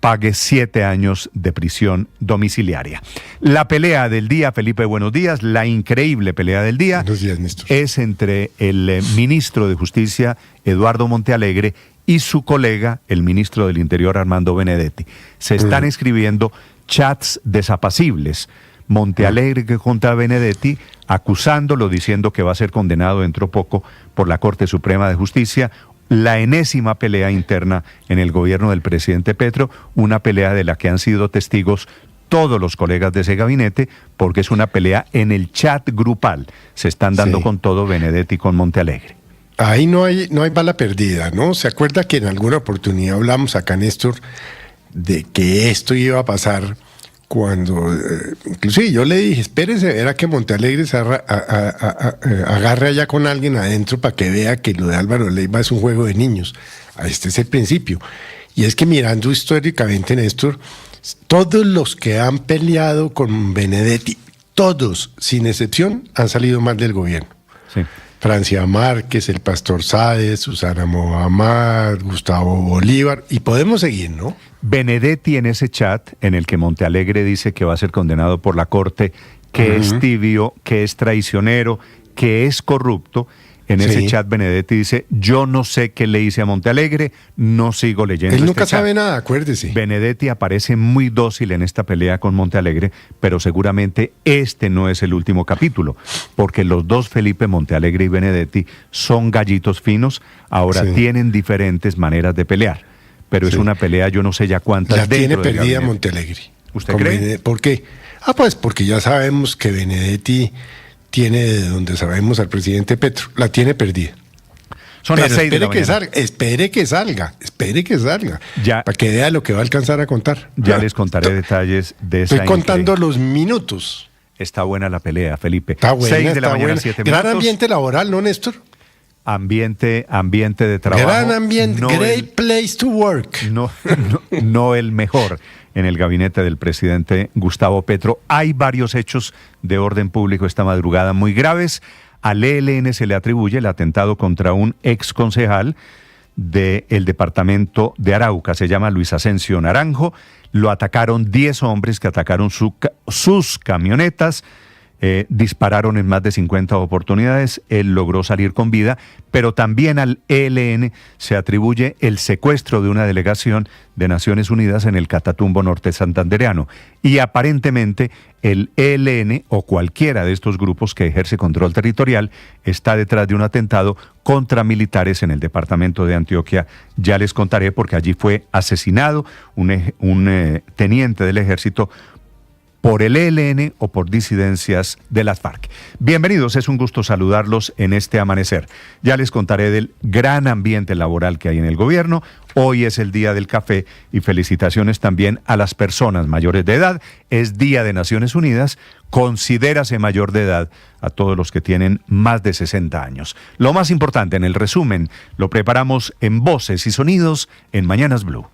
pague 7 años de prisión domiciliaria. La pelea del día, Felipe, buenos días, la increíble pelea del día. Buenos días, Néstor. Es entre el ministro de Justicia, Eduardo Montealegre, y su colega, el ministro del Interior, Armando Benedetti. Se están escribiendo chats desapacibles. Montealegre contra Benedetti, acusándolo, diciendo que va a ser condenado dentro poco por la Corte Suprema de Justicia. La enésima pelea interna en el gobierno del presidente Petro, una pelea de la que han sido testigos todos los colegas de ese gabinete, porque es una pelea en el chat grupal. Se están dando con todo Benedetti con Montealegre. Ahí no hay bala perdida, ¿no? ¿Se acuerda que en alguna oportunidad hablamos acá, Néstor, de que esto iba a pasar cuando, inclusive yo le dije, espérese, verá que Montealegre se agarre allá con alguien adentro para que vea que lo de Álvaro Leiva es un juego de niños. Este es el principio. Y es que mirando históricamente, Néstor, todos los que han peleado con Benedetti, todos, sin excepción, han salido mal del gobierno. Sí. Francia Márquez, el Pastor Sáez, Susana Mohamed, Gustavo Bolívar, y podemos seguir, ¿no? Benedetti, en ese chat en el que Montealegre dice que va a ser condenado por la Corte, que es tibio, que es traicionero, que es corrupto, en ese chat Benedetti dice: yo no sé qué le hice a Montealegre, no sigo leyendo. Él nunca sabe nada, acuérdese. Benedetti aparece muy dócil en esta pelea con Montealegre, pero seguramente este no es el último capítulo, porque los dos, Felipe, Montealegre y Benedetti, son gallitos finos, ahora tienen diferentes maneras de pelear, pero es una pelea, yo no sé ya cuántas. La tiene perdida Montealegre. ¿Usted cree? ¿Por qué? Pues porque ya sabemos que Benedetti tiene de donde sabemos al presidente Petro, la tiene perdida. Son las 6 de la mañana. Espere que salga, ya, para que vea lo que va a alcanzar a contar. Ya les contaré detalles de esa. Estoy contando los minutos. Está buena la pelea, Felipe. Está buena, 6 de la mañana, 7 minutos. Gran ambiente laboral, ¿no, Néstor? Ambiente de trabajo. Gran ambiente, great place to work. No el mejor en el gabinete del presidente Gustavo Petro. Hay varios hechos de orden público esta madrugada muy graves. Al ELN se le atribuye el atentado contra un ex concejal del departamento de Arauca. Se llama Luis Asensio Naranjo. Lo atacaron 10 hombres que atacaron sus camionetas. Dispararon en más de 50 oportunidades, él logró salir con vida, pero también al ELN se atribuye el secuestro de una delegación de Naciones Unidas en el Catatumbo norte santandereano, y aparentemente el ELN o cualquiera de estos grupos que ejerce control territorial está detrás de un atentado contra militares en el departamento de Antioquia. Ya les contaré, porque allí fue asesinado un teniente del ejército por el ELN o por disidencias de las FARC. Bienvenidos, es un gusto saludarlos en este amanecer. Ya les contaré del gran ambiente laboral que hay en el gobierno. Hoy es el Día del Café y felicitaciones también a las personas mayores de edad. Es Día de Naciones Unidas. Considérase mayor de edad a todos los que tienen más de 60 años. Lo más importante en el resumen lo preparamos en Voces y Sonidos en Mañanas Blue.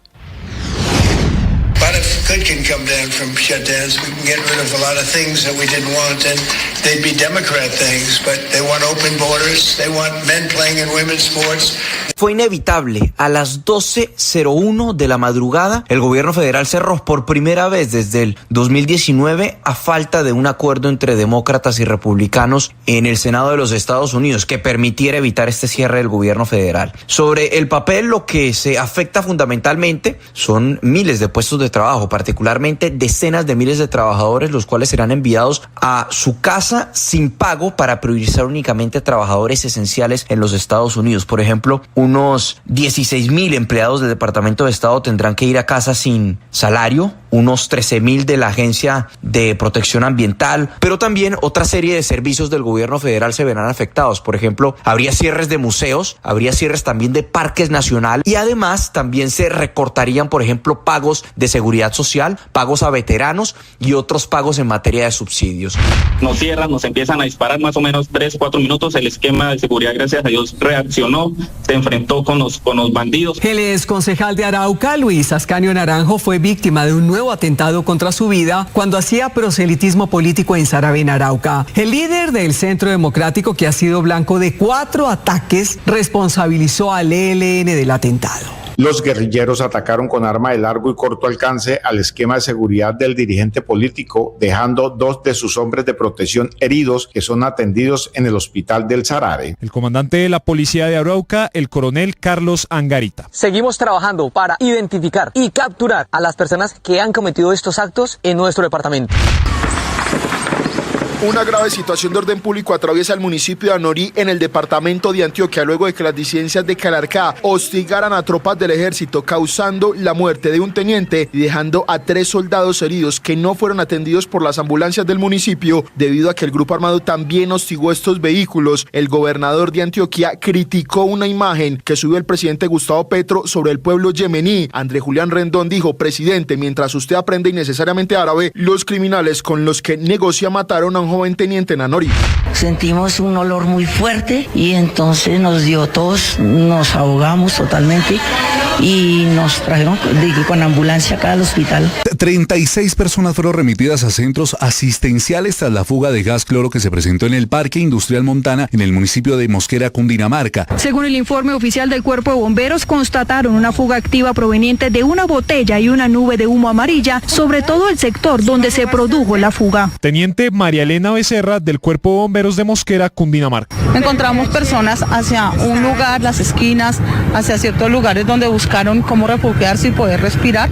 But if good can come down from shutdowns, we can get rid of a lot of things that we didn't want, and they'd be Democrat things, but they want open borders, they want men playing in women's sports. Fue inevitable. A las 12:01 de la madrugada, el gobierno federal cerró por primera vez desde el 2019 a falta de un acuerdo entre demócratas y republicanos en el Senado de los Estados Unidos que permitiera evitar este cierre del gobierno federal. Sobre el papel, lo que se afecta fundamentalmente son miles de puestos de trabajo, particularmente decenas de miles de trabajadores, los cuales serán enviados a su casa sin pago para priorizar únicamente a trabajadores esenciales en los Estados Unidos. Por ejemplo, unos 16,000 empleados del Departamento de Estado tendrán que ir a casa sin salario unos 13.000 de la Agencia de Protección Ambiental, pero también otra serie de servicios del gobierno federal se verán afectados. Por ejemplo, habría cierres de museos, habría cierres también de parques nacionales y además también se recortarían, por ejemplo, pagos de seguridad social, pagos a veteranos y otros pagos en materia de subsidios. Nos cierran, nos empiezan a disparar más o menos 3-4 minutos. El esquema de seguridad, gracias a Dios, reaccionó, se enfrentó con los bandidos. El exconcejal de Arauca, Luis Ascanio Naranjo, fue víctima de un nuevo atentado contra su vida cuando hacía proselitismo político en Saravena, Arauca. El líder del Centro Democrático, que ha sido blanco de 4 ataques, responsabilizó al ELN del atentado. Los guerrilleros atacaron con arma de largo y corto alcance al esquema de seguridad del dirigente político, dejando 2 de sus hombres de protección heridos que son atendidos en el hospital del Sarare. El comandante de la policía de Arauca, el coronel Carlos Angarita. Seguimos trabajando para identificar y capturar a las personas que han cometido estos actos en nuestro departamento. Una grave situación de orden público atraviesa el municipio de Anorí en el departamento de Antioquia luego de que las disidencias de Calarcá hostigaran a tropas del ejército, causando la muerte de un teniente y dejando a 3 soldados heridos que no fueron atendidos por las ambulancias del municipio debido a que el grupo armado también hostigó estos vehículos. El gobernador de Antioquia criticó una imagen que subió el presidente Gustavo Petro sobre el pueblo yemení. André Julián Rendón dijo: presidente, mientras usted aprende innecesariamente árabe, los criminales con los que negocia mataron a un joven teniente en Anorí. Sentimos un olor muy fuerte y entonces nos dio tos, nos ahogamos totalmente y nos trajeron con ambulancia acá al hospital. 36 personas fueron remitidas a centros asistenciales tras la fuga de gas cloro que se presentó en el Parque Industrial Montana en el municipio de Mosquera, Cundinamarca. Según el informe oficial del Cuerpo de Bomberos, constataron una fuga activa proveniente de una botella y una nube de humo amarilla, sobre todo el sector donde se produjo la fuga. Teniente María Elena Becerra, del Cuerpo de Bomberos de Mosquera, Cundinamarca. Encontramos personas hacia un lugar, las esquinas, hacia ciertos lugares donde buscaron cómo refugiarse y poder respirar.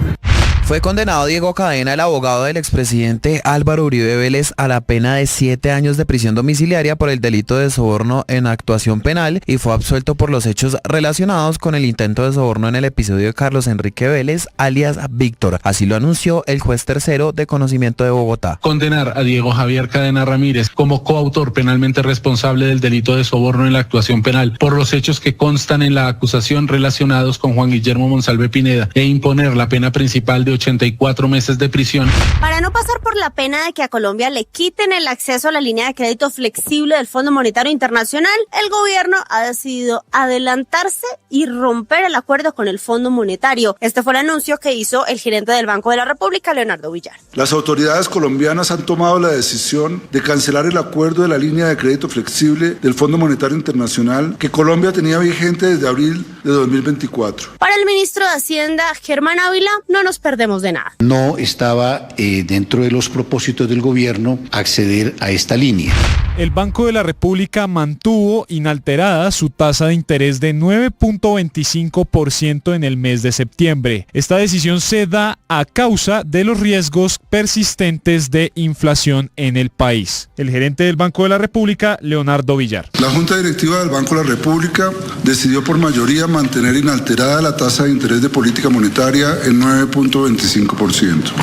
Fue condenado Diego Cadena, el abogado del expresidente Álvaro Uribe Vélez, a la pena de 7 años de prisión domiciliaria por el delito de soborno en actuación penal y fue absuelto por los hechos relacionados con el intento de soborno en el episodio de Carlos Enrique Vélez, alias Víctor. Así lo anunció el juez tercero de conocimiento de Bogotá. Condenar a Diego Javier Cadena Ramírez como coautor penalmente responsable del delito de soborno en la actuación penal por los hechos que constan en la acusación relacionados con Juan Guillermo Monsalve Pineda e imponer la pena principal de 84 meses de prisión. Para no pasar por la pena de que a Colombia le quiten el acceso a la línea de crédito flexible del Fondo Monetario Internacional, el gobierno ha decidido adelantarse y romper el acuerdo con el Fondo Monetario. Este fue el anuncio que hizo el gerente del Banco de la República, Leonardo Villar. Las autoridades colombianas han tomado la decisión de cancelar el acuerdo de la línea de crédito flexible del Fondo Monetario Internacional que Colombia tenía vigente desde abril de 2024. Para el ministro de Hacienda, Germán Ávila, no nos perdemos de nada. No estaba dentro de los propósitos del gobierno acceder a esta línea. El Banco de la República mantuvo inalterada su tasa de interés de 9.25% en el mes de septiembre. Esta decisión se da a causa de los riesgos persistentes de inflación en el país. El gerente del Banco de la República, Leonardo Villar. La Junta Directiva del Banco de la República decidió por mayoría mantener inalterada la tasa de interés de política monetaria en 9.25%.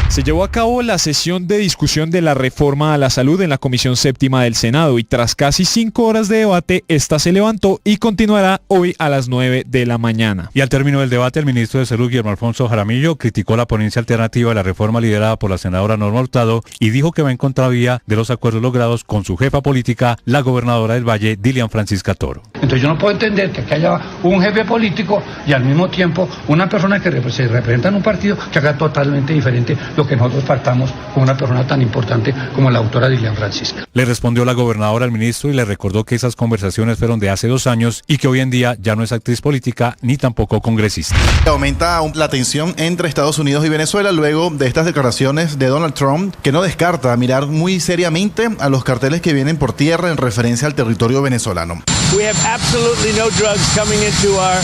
Se llevó a cabo la sesión de discusión de la reforma a la salud en la Comisión Séptima del Senado y tras casi 5 horas de debate, esta se levantó y continuará hoy a las 9 de la mañana. Y al término del debate, el ministro de Salud, Guillermo Alfonso Jaramillo, criticó la ponencia alternativa de la reforma liderada por la senadora Norma Hurtado y dijo que va en contravía de los acuerdos logrados con su jefa política, la gobernadora del Valle, Dilian Francisca Toro. Entonces yo no puedo entender que haya un jefe político y al mismo tiempo una persona que se representa en un partido que haga totalmente diferente lo que nosotros pactamos con una persona tan importante como la autora Dilian Francisca. Le respondió la gobernadora al ministro y le recordó que esas conversaciones fueron de hace 2 años y que hoy en día ya no es actriz política ni tampoco congresista. Aumenta la tensión entre Estados Unidos y Venezuela luego de estas declaraciones de Donald Trump, que no descarta mirar muy seriamente a los carteles que vienen por tierra en referencia al territorio venezolano. We have absolutely no drugs coming into our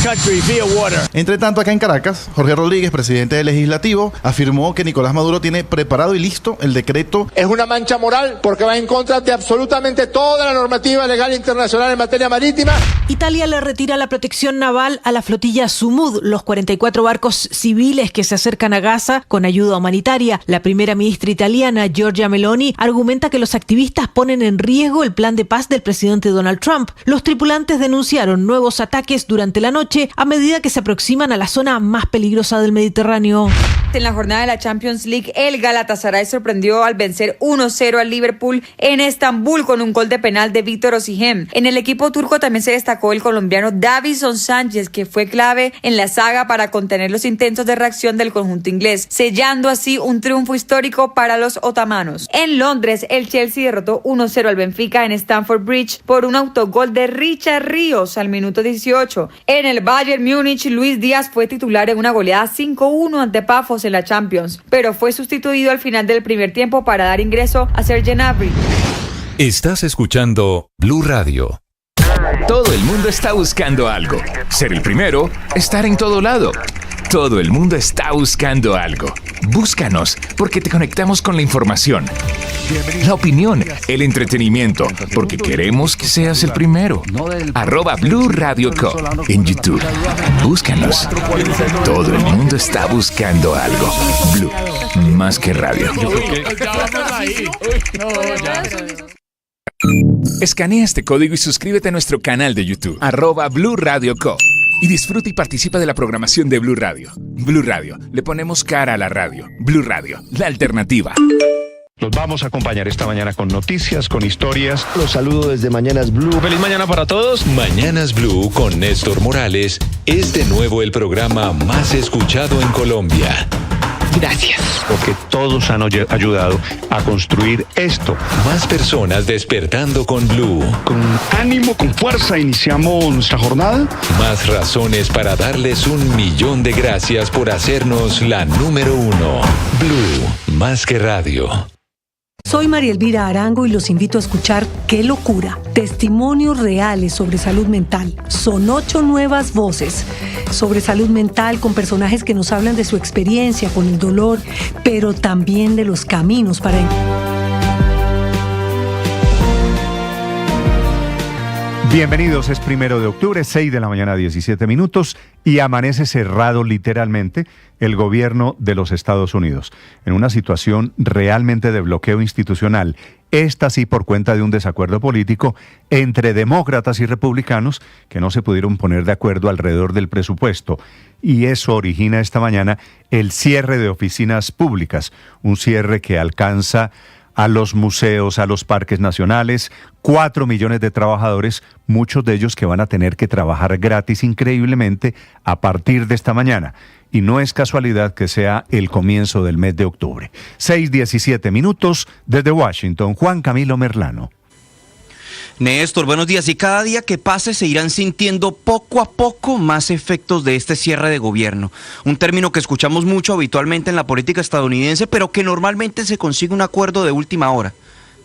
country via water. Entre tanto, acá en Caracas, Jorge Rodríguez, presidente del Legislativo, afirmó que Nicolás Maduro tiene preparado y listo el decreto. Es una mancha moral porque va en contra de absolutamente toda la normativa legal internacional en materia marítima. Italia le retira la protección naval a la flotilla Sumud, los 44 barcos civiles que se acercan a Gaza con ayuda humanitaria. La primera ministra italiana, Giorgia Meloni, argumenta que los activistas ponen en riesgo el plan de paz del presidente Donald Trump. Los tripulantes denunciaron nuevos ataques durante la noche a medida que se aproximan a la zona más peligrosa del Mediterráneo. En la jornada de la Champions League, el Galatasaray sorprendió al vencer 1-0 al Liverpool en Estambul con un gol de penal de Víctor Osimhen. En el equipo turco también se destacó el colombiano Davinson Sánchez, que fue clave en la saga para contener los intentos de reacción del conjunto inglés, sellando así un triunfo histórico para los otamanos. En Londres, el Chelsea derrotó 1-0 al Benfica en Stamford Bridge por un autogol de Richard Ríos al minuto 18. En el Bayern Múnich, Luis Díaz fue titular en una goleada 5-1 ante Pafos en la Champions, pero fue sustituido al final del primer tiempo para dar ingreso a Serge Gnabry. Estás escuchando Blue Radio. Todo el mundo está buscando algo. Ser el primero, estar en todo lado. Todo el mundo está buscando algo. Búscanos, porque te conectamos con la información, la opinión, el entretenimiento, porque queremos que seas el primero. @Blue Radio Co. en YouTube. Búscanos. Todo el mundo está buscando algo. Blue, más que radio. Escanea este código y suscríbete a nuestro canal de YouTube, @Blue Radio Co. Y disfruta y participa de la programación de Blue Radio. Blue Radio, le ponemos cara a la radio. Blue Radio, la alternativa. Los vamos a acompañar esta mañana con noticias, con historias. Los saludo desde Mañanas Blue. Feliz mañana para todos. Mañanas Blue con Néstor Morales es de nuevo el programa más escuchado en Colombia. Gracias. Porque todos han ayudado a construir esto. Más personas despertando con Blue. Con ánimo, con fuerza, iniciamos nuestra jornada. Más razones para darles 1.000.000 de gracias por hacernos la número 1. Blue, más que radio. Soy María Elvira Arango y los invito a escuchar Qué Locura, testimonios reales sobre salud mental. Son 8 nuevas voces sobre salud mental con personajes que nos hablan de su experiencia con el dolor, pero también de los caminos para... Bienvenidos, es 1 de octubre, 6 de la mañana, 17 minutos, y amanece cerrado literalmente el gobierno de los Estados Unidos, en una situación realmente de bloqueo institucional, esta sí por cuenta de un desacuerdo político entre demócratas y republicanos que no se pudieron poner de acuerdo alrededor del presupuesto, y eso origina esta mañana el cierre de oficinas públicas, un cierre que alcanza a los museos, a los parques nacionales, 4 millones de trabajadores, muchos de ellos que van a tener que trabajar gratis increíblemente a partir de esta mañana. Y no es casualidad que sea el comienzo del mes de octubre. 6:17 minutos desde Washington, Juan Camilo Merlano. Néstor, buenos días. Y cada día que pase se irán sintiendo poco a poco más efectos de este cierre de gobierno. Un término que escuchamos mucho habitualmente en la política estadounidense, pero que normalmente se consigue un acuerdo de última hora.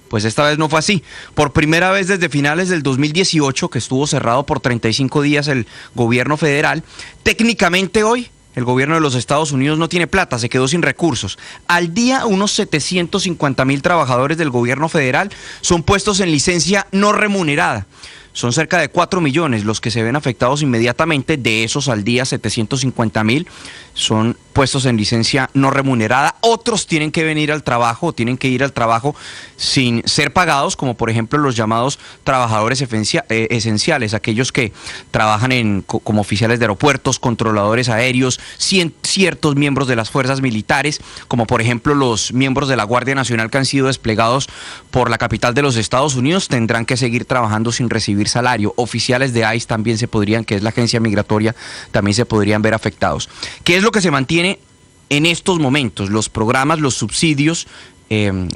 Pues esta vez no fue así. Por primera vez desde finales del 2018, que estuvo cerrado por 35 días el gobierno federal, técnicamente hoy el gobierno de los Estados Unidos no tiene plata, se quedó sin recursos. Al día, unos 750,000 trabajadores del gobierno federal son puestos en licencia no remunerada. Son cerca de 4 millones los que se ven afectados inmediatamente. De esos, al día 750,000 son puestos en licencia no remunerada. Otros tienen que venir al trabajo, tienen que ir al trabajo sin ser pagados, como por ejemplo los llamados trabajadores esenciales, aquellos que trabajan como oficiales de aeropuertos, controladores aéreos, ciertos miembros de las fuerzas militares, como por ejemplo los miembros de la Guardia Nacional que han sido desplegados por la capital de los Estados Unidos, tendrán que seguir trabajando sin recibir salario. Oficiales de ICE también que es la agencia migratoria, también se podrían ver afectados. ¿Qué es lo que se mantiene en estos momentos? Los programas, los subsidios,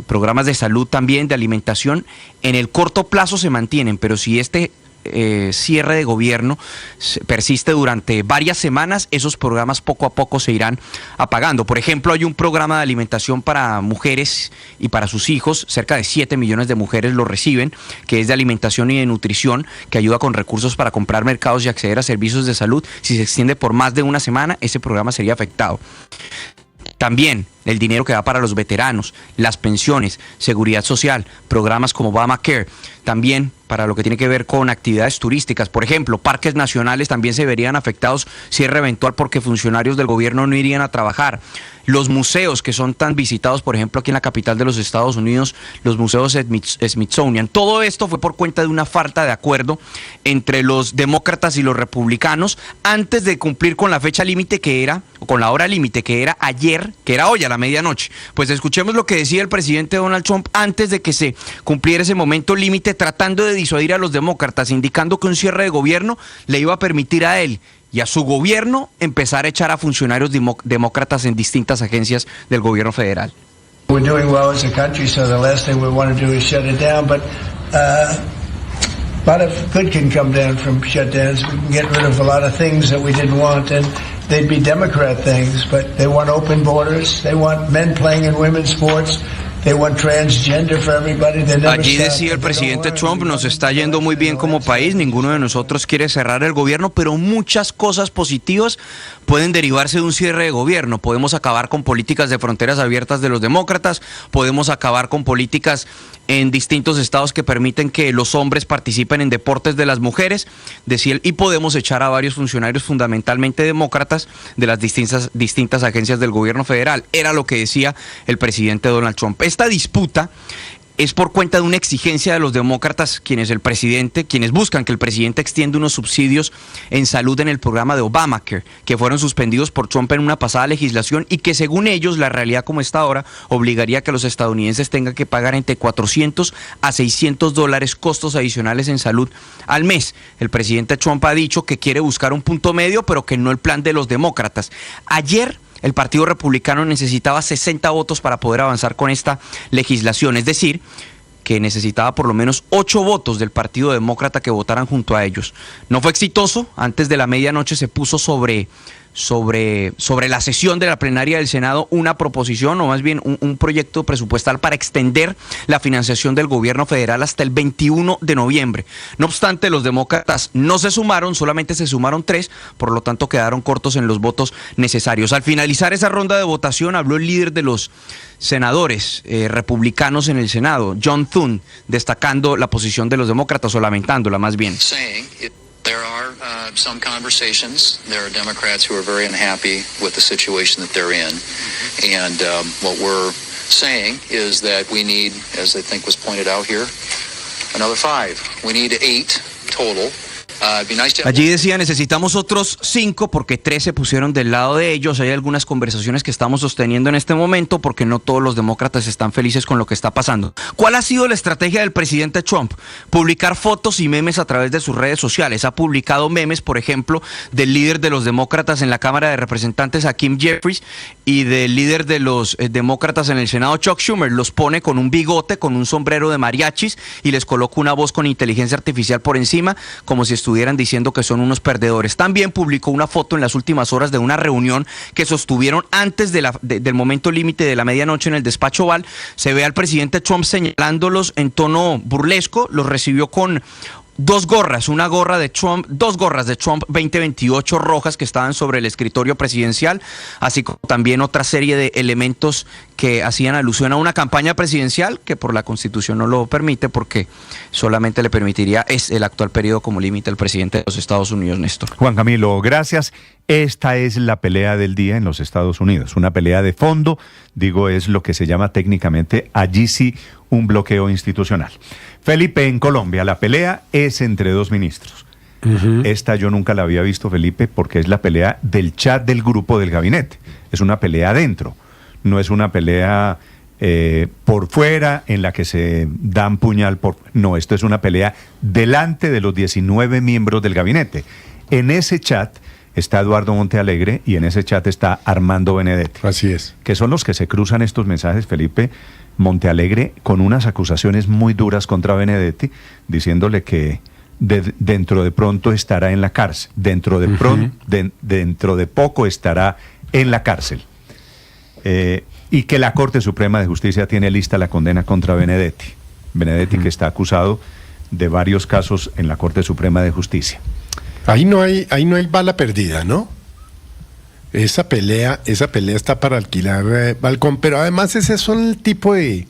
programas de salud también, de alimentación, en el corto plazo se mantienen, pero si este cierre de gobierno persiste durante varias semanas, esos programas poco a poco se irán apagando. Por ejemplo, hay un programa de alimentación para mujeres y para sus hijos, cerca de 7 millones de mujeres lo reciben, que es de alimentación y de nutrición, que ayuda con recursos para comprar mercados y acceder a servicios de salud. Si se extiende por más de una semana, ese programa sería afectado. También el dinero que da para los veteranos, las pensiones, seguridad social, programas como Obamacare, también para lo que tiene que ver con actividades turísticas. Por ejemplo, parques nacionales también se verían afectados, cierre eventual porque funcionarios del gobierno no irían a trabajar. Los museos que son tan visitados, por ejemplo, aquí en la capital de los Estados Unidos, los museos Smithsonian. Todo esto fue por cuenta de una falta de acuerdo entre los demócratas y los republicanos antes de cumplir con la fecha límite que era, o con la hora límite que era ayer, que era hoy a la medianoche. Pues escuchemos lo que decía el presidente Donald Trump antes de que se cumpliera ese momento límite, tratando de disuadir a los demócratas, indicando que un cierre de gobierno le iba a permitir a él y a su gobierno empezar a echar a funcionarios demócratas en distintas agencias del gobierno federal. We're doing well as a country, so the last thing we want to do is shut it down, but a lot of good can come down from shutdowns. We can get rid of a lot of things that we didn't want, and they'd be Democrat things, but they want open borders, they want men playing in women's sports. Allí decía el presidente Trump, nos está yendo muy bien como país, ninguno de nosotros quiere cerrar el gobierno, pero muchas cosas positivas pueden derivarse de un cierre de gobierno. Podemos acabar con políticas de fronteras abiertas de los demócratas, podemos acabar con políticas en distintos estados que permiten que los hombres participen en deportes de las mujeres, decía él, y podemos echar a varios funcionarios fundamentalmente demócratas de las distintas agencias del gobierno federal. Era lo que decía el presidente Donald Trump. Esta disputa es por cuenta de una exigencia de los demócratas, quienes buscan que el presidente extienda unos subsidios en salud en el programa de Obamacare, que fueron suspendidos por Trump en una pasada legislación y que según ellos, la realidad como está ahora, obligaría a que los estadounidenses tengan que pagar entre $400 a $600 costos adicionales en salud al mes. El presidente Trump ha dicho que quiere buscar un punto medio, pero que no el plan de los demócratas. Ayer el Partido Republicano necesitaba 60 votos para poder avanzar con esta legislación, es decir, que necesitaba por lo menos 8 votos del Partido Demócrata que votaran junto a ellos. No fue exitoso, antes de la medianoche se puso sobre la sesión de la plenaria del Senado una proposición, o más bien un proyecto presupuestal para extender la financiación del gobierno federal hasta el 21 de noviembre. No obstante, los demócratas no se sumaron, solamente se sumaron 3, por lo tanto quedaron cortos en los votos necesarios. Al finalizar esa ronda de votación, habló el líder de los senadores republicanos en el Senado, John Thune, destacando la posición de los demócratas, o lamentándola más bien. There are some conversations. There are Democrats who are very unhappy with the situation that they're in. And what we're saying is that we need, as I think was pointed out here, another 5. We need 8 total. Allí decía, necesitamos otros 5 porque 3 se pusieron del lado de ellos. Hay algunas conversaciones que estamos sosteniendo en este momento porque no todos los demócratas están felices con lo que está pasando. ¿Cuál ha sido la estrategia del presidente Trump? Publicar fotos y memes a través de sus redes sociales. Ha publicado memes, por ejemplo, del líder de los demócratas en la Cámara de Representantes, Hakeem Jeffries, y del líder de los demócratas en el Senado, Chuck Schumer. Los pone con un bigote, con un sombrero de mariachis y les coloca una voz con inteligencia artificial por encima, como si estuvieran diciendo que son unos perdedores. También publicó una foto en las últimas horas de una reunión que sostuvieron antes del momento límite de la medianoche en el despacho Oval. Se ve al presidente Trump señalándolos en tono burlesco. Los recibió con 2 gorras, dos gorras de Trump 2028 rojas que estaban sobre el escritorio presidencial, así como también otra serie de elementos que hacían alusión a una campaña presidencial que por la Constitución no lo permite, porque solamente le permitiría el actual periodo como límite al presidente de los Estados Unidos, Néstor. Juan Camilo, gracias. Esta es la pelea del día en los Estados Unidos, una pelea de fondo, es lo que se llama técnicamente, allí sí, un bloqueo institucional. Felipe, en Colombia la pelea es entre 2 ministros. Esta yo nunca la había visto, Felipe, porque es la pelea del chat del grupo del gabinete. Es una pelea adentro, no es una pelea por fuera en la que se dan puñal. No, esto es una pelea delante de los 19 miembros del gabinete. En ese chat está Eduardo Montealegre y en ese chat está Armando Benedetti. Así es. Que son los que se cruzan estos mensajes, Felipe. Montealegre con unas acusaciones muy duras contra Benedetti, diciéndole que dentro de pronto estará en la cárcel, dentro de poco estará en la cárcel. Y que la Corte Suprema de Justicia tiene lista la condena contra Benedetti. Benedetti, que está acusado de varios casos en la Corte Suprema de Justicia. Ahí no hay bala perdida, ¿no? Esa pelea está para alquilar balcón, pero además ese son el tipo de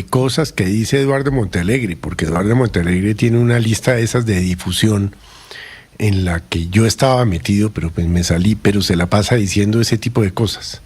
cosas que dice Eduardo Montealegre, porque Eduardo Montealegre tiene una lista de esas de difusión en la que yo estaba metido, pero pues me salí, pero se la pasa diciendo ese tipo de cosas.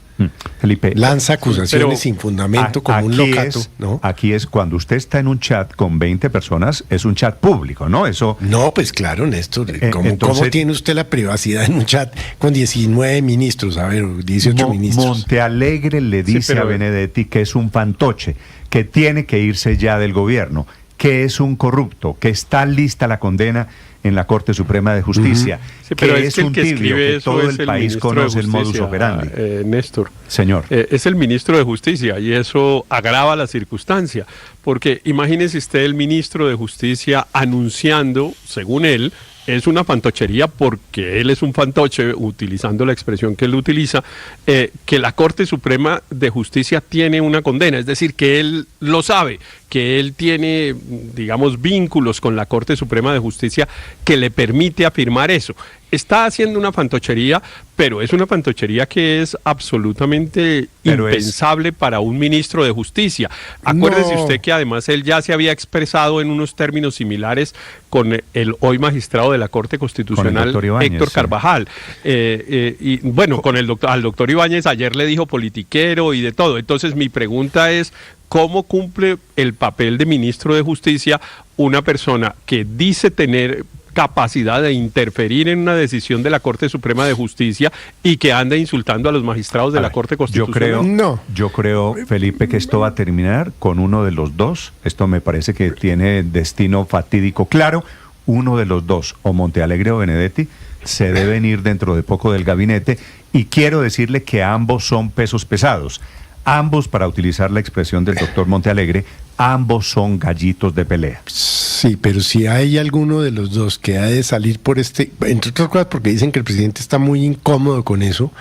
Felipe, lanza acusaciones sin fundamento como un locato, ¿no? Aquí es cuando usted está en un chat con 20 personas, es un chat público, ¿no? Eso. No, pues claro, Néstor. ¿Cómo tiene usted la privacidad en un chat con 19 ministros? A ver, 18 ministros. Montealegre le dice a Benedetti que es un fantoche, que tiene que irse ya del gobierno, que es un corrupto, que está lista la condena en la Corte Suprema de Justicia, pero que es un tibio, que todo el país conoce el modus operandi. Néstor. Señor. Es el ministro de Justicia y eso agrava la circunstancia, porque imagínese usted el ministro de Justicia anunciando, según él, es una fantochería porque él es un fantoche, utilizando la expresión que él utiliza, que la Corte Suprema de Justicia tiene una condena, es decir, que él lo sabe, que él tiene, digamos, vínculos con la Corte Suprema de Justicia que le permite afirmar eso. Está haciendo una fantochería, pero es una fantochería que es absolutamente impensable para un ministro de Justicia. Acuérdese usted que además él ya se había expresado en unos términos similares con el hoy magistrado de la Corte Constitucional, Ibáñez, Héctor Carvajal. Y bueno, al doctor Ibáñez ayer le dijo politiquero y de todo. Entonces mi pregunta es, ¿cómo cumple el papel de ministro de Justicia una persona que dice tener capacidad de interferir en una decisión de la Corte Suprema de Justicia y que anda insultando a los magistrados de la Corte Constitucional? Yo creo, Felipe, que esto va a terminar con uno de los dos. Esto me parece que tiene destino fatídico claro. Uno de los dos, o Montealegre o Benedetti, se deben ir dentro de poco del gabinete, y quiero decirle que ambos son pesos pesados. Ambos, para utilizar la expresión del doctor Montealegre, ambos son gallitos de pelea. Sí, pero si hay alguno de los dos que ha de salir por entre otras cosas porque dicen que el presidente está muy incómodo con eso,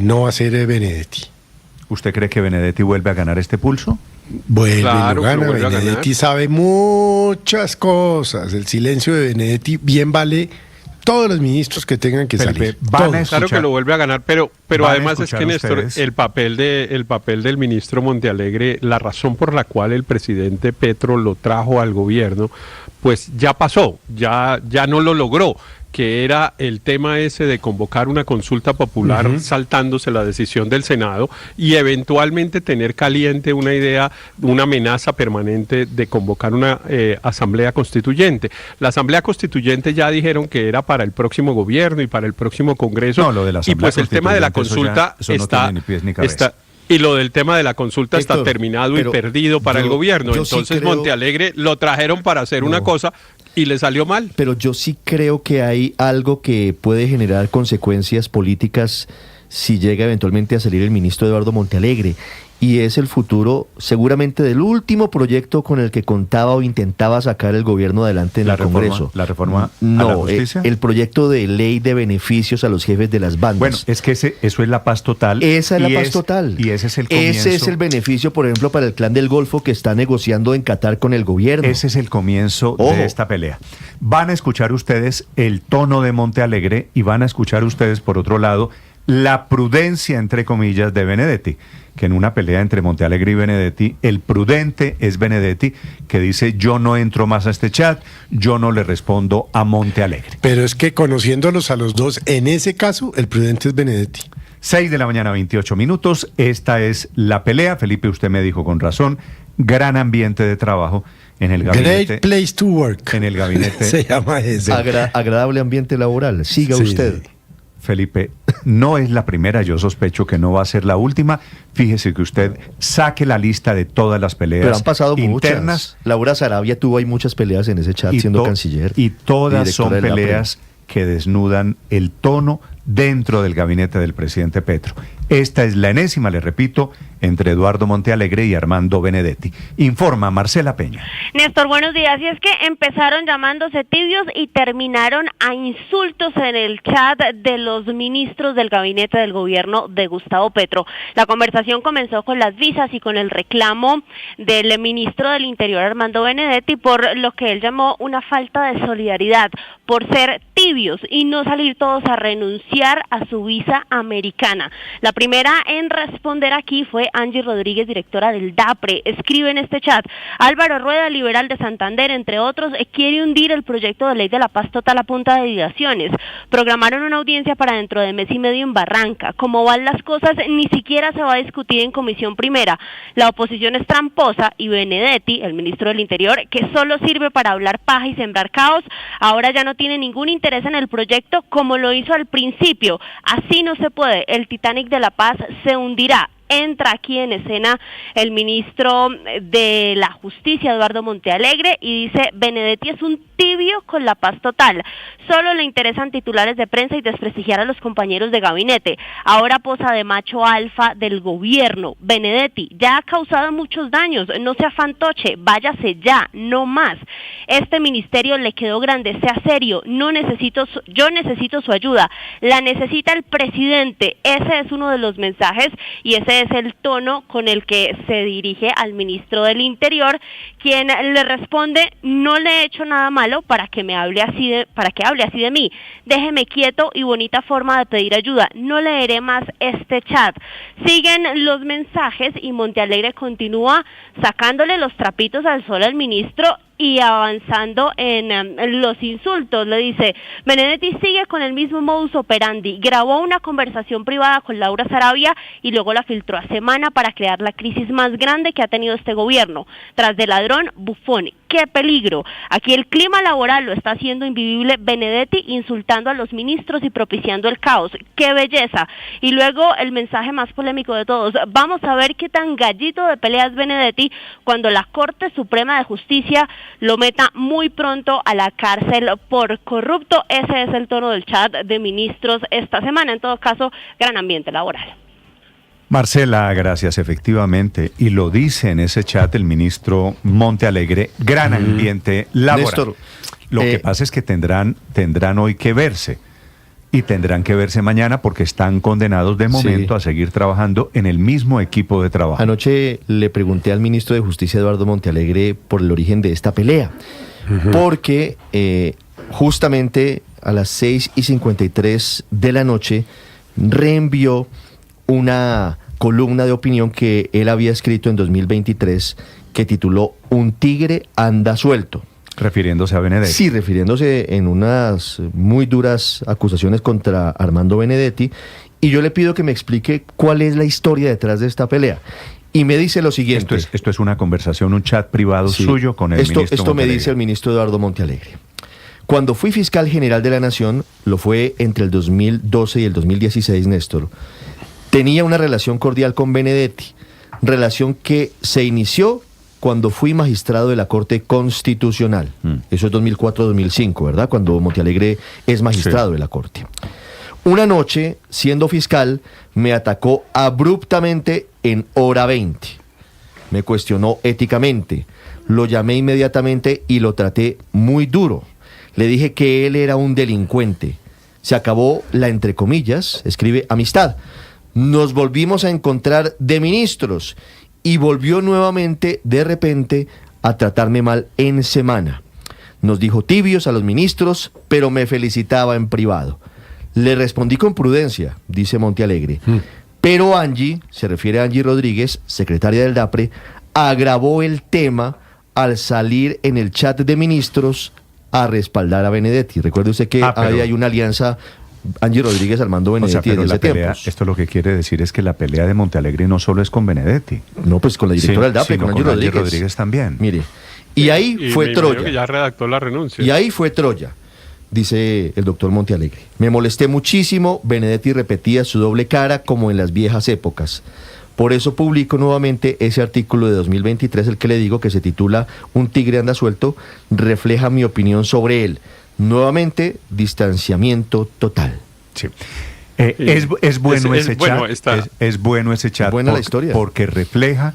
no va a ser Benedetti. ¿Usted cree que Benedetti vuelve a ganar este pulso? Vuelve, lo gana. Benedetti sabe muchas cosas. El silencio de Benedetti bien vale todos los ministros que tengan que salir. Claro que lo vuelve a ganar, pero además es que, Néstor, el papel del ministro Montealegre, la razón por la cual el presidente Petro lo trajo al gobierno, pues ya pasó, ya no lo logró, que era el tema ese de convocar una consulta popular saltándose la decisión del Senado y eventualmente tener caliente una idea, una amenaza permanente de convocar una asamblea constituyente. La asamblea constituyente ya dijeron que era para el próximo gobierno y para el próximo Congreso. No, lo de la asamblea, y pues el tema de la consulta eso no tiene ni pies ni cabeza. Y lo del tema de la consulta está terminado y perdido para el gobierno. Entonces sí Montealegre lo trajeron para hacer una cosa y le salió mal. Pero yo sí creo que hay algo que puede generar consecuencias políticas si llega eventualmente a salir el ministro Eduardo Montealegre. Y es el futuro, seguramente, del último proyecto con el que contaba o intentaba sacar el gobierno adelante en el Congreso. ¿La reforma a la justicia? El proyecto de ley de beneficios a los jefes de las bandas. Bueno, es que eso es la paz total. Esa es la paz total. Y ese es el comienzo. Ese es el beneficio, por ejemplo, para el Clan del Golfo que está negociando en Qatar con el gobierno. Ese es el comienzo de esta pelea. Van a escuchar ustedes el tono de Montealegre y van a escuchar ustedes, por otro lado, la prudencia, entre comillas, de Benedetti, que en una pelea entre Montealegre y Benedetti, el prudente es Benedetti, que dice: yo no entro más a este chat, yo no le respondo a Montealegre. Pero es que conociéndolos a los dos, en ese caso, el prudente es Benedetti. 6 de la mañana, 28 minutos, esta es la pelea. Felipe, usted me dijo con razón, gran ambiente de trabajo en el gabinete. Great place to work. En el gabinete. Se llama eso. Agradable ambiente laboral. Siga usted. Felipe, no es la primera, yo sospecho que no va a ser la última. Fíjese que usted saque la lista de todas las peleas. Pero han pasado internas. Muchas. Laura Sarabia tuvo ahí muchas peleas en ese chat siendo canciller. Y todas son peleas que desnudan el tono dentro del gabinete del presidente Petro. Esta es la enésima, le repito, entre Eduardo Montealegre y Armando Benedetti. Informa Marcela Peña. Néstor, buenos días. Y es que empezaron llamándose tibios y terminaron a insultos en el chat de los ministros del gabinete del gobierno de Gustavo Petro. La conversación comenzó con las visas y con el reclamo del ministro del Interior, Armando Benedetti, por lo que él llamó una falta de solidaridad, por ser tibios y no salir todos a renunciar a su visa americana. La primera en responder aquí fue Angie Rodríguez, directora del DAPRE. Escribe en este chat: Álvaro Rueda, liberal de Santander, entre otros, quiere hundir el proyecto de ley de la paz total a punta de dilaciones. Programaron una audiencia para dentro de mes y medio en Barranca. Como van las cosas, ni siquiera se va a discutir en comisión primera. La oposición es tramposa y Benedetti, el ministro del Interior, que solo sirve para hablar paja y sembrar caos, ahora ya no tiene ningún interés en el proyecto como lo hizo al principio. Así no se puede. El Titanic de la paz se hundirá. Entra aquí en escena el ministro de la Justicia, Eduardo Montealegre, y dice: Benedetti es un tibio con la paz total. Solo le interesan titulares de prensa y desprestigiar a los compañeros de gabinete. Ahora posa de macho alfa del gobierno. Benedetti ya ha causado muchos daños. No sea fantoche, váyase ya, no más. Este ministerio le quedó grande, sea serio. Yo necesito su ayuda. La necesita el presidente. Ese es uno de los mensajes y ese es el tono con el que se dirige al ministro del Interior, quien le responde: no le he hecho nada malo para que hable así de mí. Déjeme quieto, y bonita forma de pedir ayuda. No leeré más este chat. Siguen los mensajes y Montealegre continúa sacándole los trapitos al sol al ministro y avanzando en los insultos. Le dice: Benedetti sigue con el mismo modus operandi. Grabó una conversación privada con Laura Sarabia y luego la filtró a semana para crear la crisis más grande que ha tenido este gobierno. Tras de ladrón, bufón. ¡Qué peligro! Aquí el clima laboral lo está haciendo invivible Benedetti, insultando a los ministros y propiciando el caos. ¡Qué belleza! Y luego el mensaje más polémico de todos: vamos a ver qué tan gallito de pelea es Benedetti cuando la Corte Suprema de Justicia lo meta muy pronto a la cárcel por corrupto. Ese es el tono del chat de ministros esta semana. En todo caso, gran ambiente laboral. Marcela, gracias, efectivamente. Y lo dice en ese chat el ministro Montealegre: gran ambiente laboral. Néstor, lo que pasa es que tendrán hoy que verse. Y tendrán que verse mañana porque están condenados de momento a seguir trabajando en el mismo equipo de trabajo. Anoche le pregunté al ministro de Justicia, Eduardo Montealegre, por el origen de esta pelea. Porque justamente a las 6:53 de la noche reenvió una columna de opinión que él había escrito en 2023 que tituló Un tigre anda suelto. Refiriéndose a Benedetti. Sí, refiriéndose en unas muy duras acusaciones contra Armando Benedetti. Y yo le pido que me explique cuál es la historia detrás de esta pelea. Y me dice lo siguiente. Esto es una conversación, un chat privado suyo con el ministro Esto me dice el ministro Eduardo Montealegre. Cuando fui fiscal general de la Nación, lo fue entre el 2012 y el 2016, Néstor, tenía una relación cordial con Benedetti. Relación que se inició cuando fui magistrado de la Corte Constitucional. Eso es 2004-2005, ¿verdad? Cuando Montealegre es magistrado de la Corte. Una noche, siendo fiscal, me atacó abruptamente en hora 20. Me cuestionó éticamente. Lo llamé inmediatamente y lo traté muy duro. Le dije que él era un delincuente. Se acabó la, entre comillas, escribe, amistad. Nos volvimos a encontrar de ministros y volvió nuevamente, de repente, a tratarme mal en semana. Nos dijo tibios a los ministros, pero me felicitaba en privado. Le respondí con prudencia, dice Montealegre. Pero Angie, se refiere a Angie Rodríguez, secretaria del DAPRE, agravó el tema al salir en el chat de ministros a respaldar a Benedetti. Recuerde usted que ahí hay una alianza Angie Rodríguez, Armando Benedetti, pero la pelea, esto lo que quiere decir es que la pelea de Montealegre no solo es con Benedetti. No, pues con la directora del DAPRE, con Angie Rodríguez también. Mire, y ahí fue Troya. Que ya redactó la renuncia. Y ahí fue Troya, dice el doctor Montealegre. Me molesté muchísimo, Benedetti repetía su doble cara como en las viejas épocas. Por eso publico nuevamente ese artículo de 2023, el que le digo, que se titula Un tigre anda suelto, refleja mi opinión sobre él. Nuevamente, distanciamiento total. Sí. Es bueno ese chat. Es bueno ese chat. Buena la historia. Porque refleja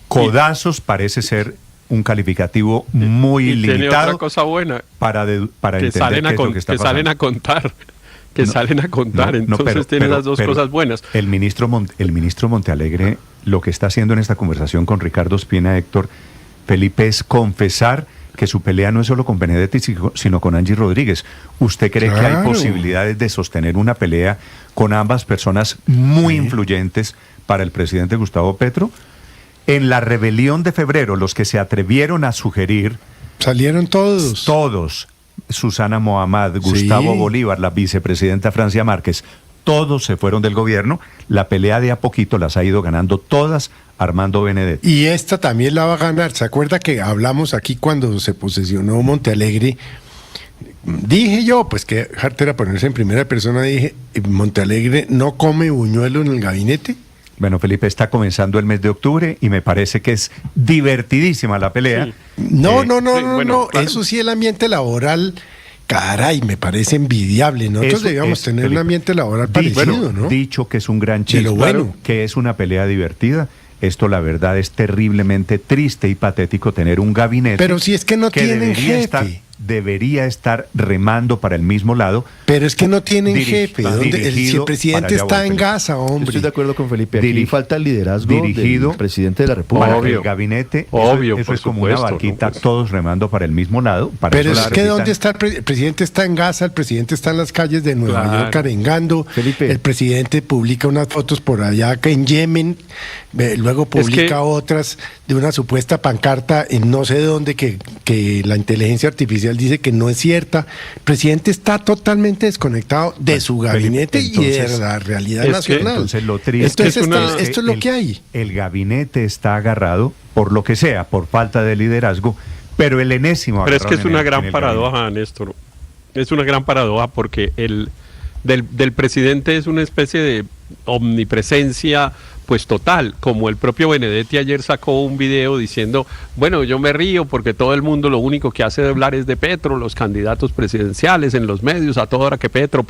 codazos parece ser un calificativo muy limitado. Tiene otra cosa buena. Para entender salen qué es lo que está pasando. salen a contar. Entonces tiene las dos cosas buenas. El ministro Montealegre lo que está haciendo en esta conversación con Ricardo Ospina, Héctor, Felipe, es confesar que su pelea no es solo con Benedetti, sino con Angie Rodríguez. ¿Usted cree que hay posibilidades de sostener una pelea con ambas personas muy influyentes para el presidente Gustavo Petro? En la rebelión de febrero, los que se atrevieron a sugerir... Salieron todos. Todos. Susana Mohamed, Gustavo Bolívar, la vicepresidenta Francia Márquez, todos se fueron del gobierno. La pelea de a poquito las ha ido ganando todas Armando Benedetti. Y esta también la va a ganar. ¿Se acuerda que hablamos aquí cuando se posesionó Montealegre? Dije yo, pues que harto era ponerse en primera persona, dije, Montealegre no come buñuelo en el gabinete. Bueno, Felipe, está comenzando el mes de octubre y me parece que es divertidísima la pelea. Sí. No, eso sí, el ambiente laboral, caray, me parece envidiable. Nosotros debíamos tener Felipe, un ambiente laboral parecido, ¿no? Dicho que es un gran chiste, que es una pelea divertida. Esto, la verdad, es terriblemente triste y patético tener un gabinete. Pero si es que no tienen jefe. Debería estar remando para el mismo lado. Pero es que no tienen jefe. Si el presidente está en Gaza, hombre. Estoy de acuerdo con Felipe. Aquí falta el liderazgo del presidente de la República. Para el gabinete, eso es como una barquita, todos remando para el mismo lado. Pero es que ¿dónde está el presidente? Está en Gaza, el presidente está en las calles de Nueva York arengando. Felipe. El presidente publica unas fotos por allá en Yemen, luego publica otras de una supuesta pancarta en no sé dónde que la inteligencia artificial dice que no es cierta. El presidente está totalmente desconectado de su gabinete y de la realidad nacional. Entonces lo triste esto es lo que hay. El gabinete está agarrado por lo que sea, por falta de liderazgo, pero el enésimo. Pero es que es una gran paradoja, Néstor. Es una gran paradoja porque del presidente es una especie de omnipresencia pues total, como el propio Benedetti ayer sacó un video diciendo, bueno, yo me río porque todo el mundo lo único que hace de hablar es de Petro, los candidatos presidenciales en los medios, a toda hora que Petro,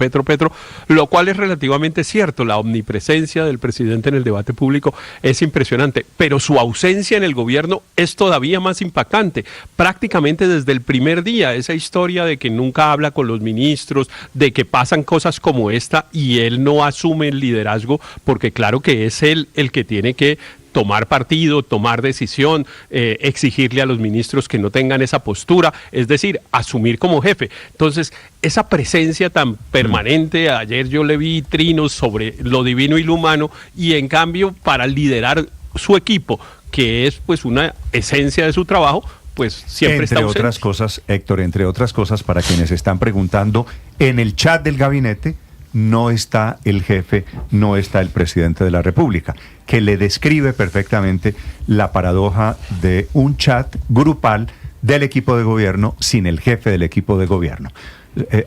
lo cual es relativamente cierto. La omnipresencia del presidente en el debate público es impresionante, pero su ausencia en el gobierno es todavía más impactante. Prácticamente desde el primer día, esa historia de que nunca habla con los ministros, de que pasan cosas como esta y él no asume el liderazgo, porque claro que es él el que tiene que tomar partido, tomar decisión, exigirle a los ministros que no tengan esa postura, es decir, asumir como jefe. Entonces, esa presencia tan permanente, ayer yo le vi trinos sobre lo divino y lo humano, y en cambio, para liderar su equipo, que es pues una esencia de su trabajo, pues siempre está ausente. Entre otras cosas, Héctor, entre otras cosas, para quienes están preguntando, en el chat del gabinete no está el jefe, no está el presidente de la República, que le describe perfectamente la paradoja de un chat grupal del equipo de gobierno sin el jefe del equipo de gobierno.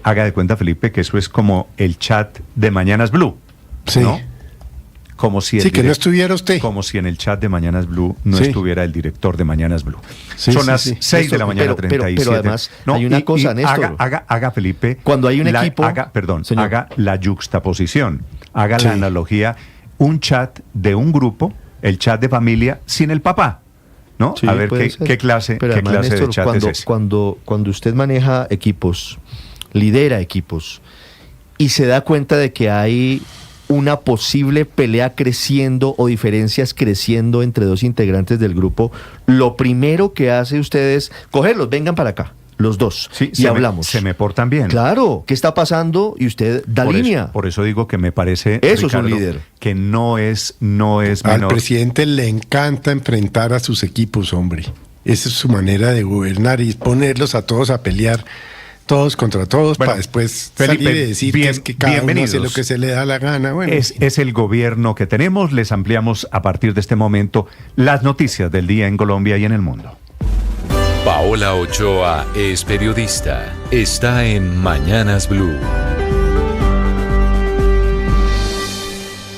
Haga de cuenta, Felipe, que eso es como el chat de Mañanas Blue, ¿no? Como si que no estuviera usted. Como si en el chat de Mañanas Blue no estuviera el director de Mañanas Blue. Son las 6 de la mañana, 37. Pero además, hay una cosa, Néstor. Haga, Felipe. Cuando hay un equipo. Haga la yuxtaposición. Haga la analogía. Un chat de un grupo, el chat de familia, sin el papá. ¿No? A ver qué clase de chat es ese. Cuando usted maneja equipos, lidera equipos, y se da cuenta de que hay una posible pelea creciendo o diferencias creciendo entre dos integrantes del grupo, lo primero que hace usted es cogerlos, vengan para acá, los dos, y hablamos. Se me portan bien. Claro, ¿qué está pasando? Y usted da línea. Por eso digo que me parece, eso, Ricardo, es un líder. Que no es menor. Al presidente le encanta enfrentar a sus equipos, hombre. Esa es su manera de gobernar y ponerlos a todos a pelear. Todos contra todos, para después Felipe, salir y decir que cada uno hace lo que se le da la gana. Bueno, es el gobierno que tenemos. Les ampliamos a partir de este momento las noticias del día en Colombia y en el mundo. Paola Ochoa es periodista. Está en Mañanas Blue.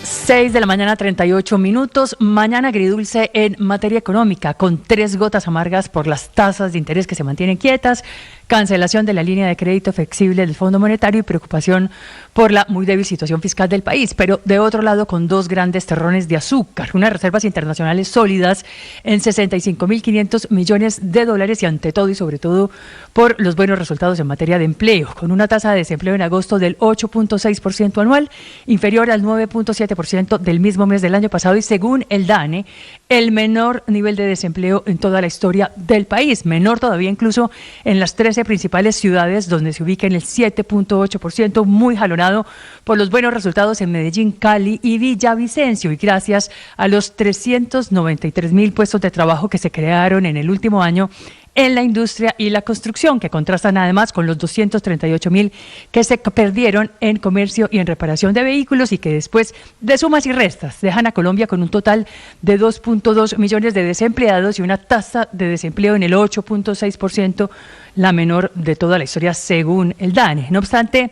6 de la mañana, 38 minutos. Mañana agridulce en materia económica, con 3 gotas amargas por las tasas de interés que se mantienen quietas, cancelación de la línea de crédito flexible del Fondo Monetario y preocupación por la muy débil situación fiscal del país, pero de otro lado con dos grandes terrones de azúcar, unas reservas internacionales sólidas en 65.500 millones de dólares y ante todo y sobre todo por los buenos resultados en materia de empleo, con una tasa de desempleo en agosto del 8.6% anual, inferior al 9.7% del mismo mes del año pasado y según el DANE, el menor nivel de desempleo en toda la historia del país, menor todavía incluso en las 13 principales ciudades donde se ubica en el 7.8%, muy jalonado por los buenos resultados en Medellín, Cali y Villavicencio y gracias a los 393.000 puestos de trabajo que se crearon en el último año en la industria y la construcción, que contrastan además con los 238.000 que se perdieron en comercio y en reparación de vehículos y que después de sumas y restas dejan a Colombia con un total de 2.2 millones de desempleados y una tasa de desempleo en el 8.6%, la menor de toda la historia según el DANE. No obstante,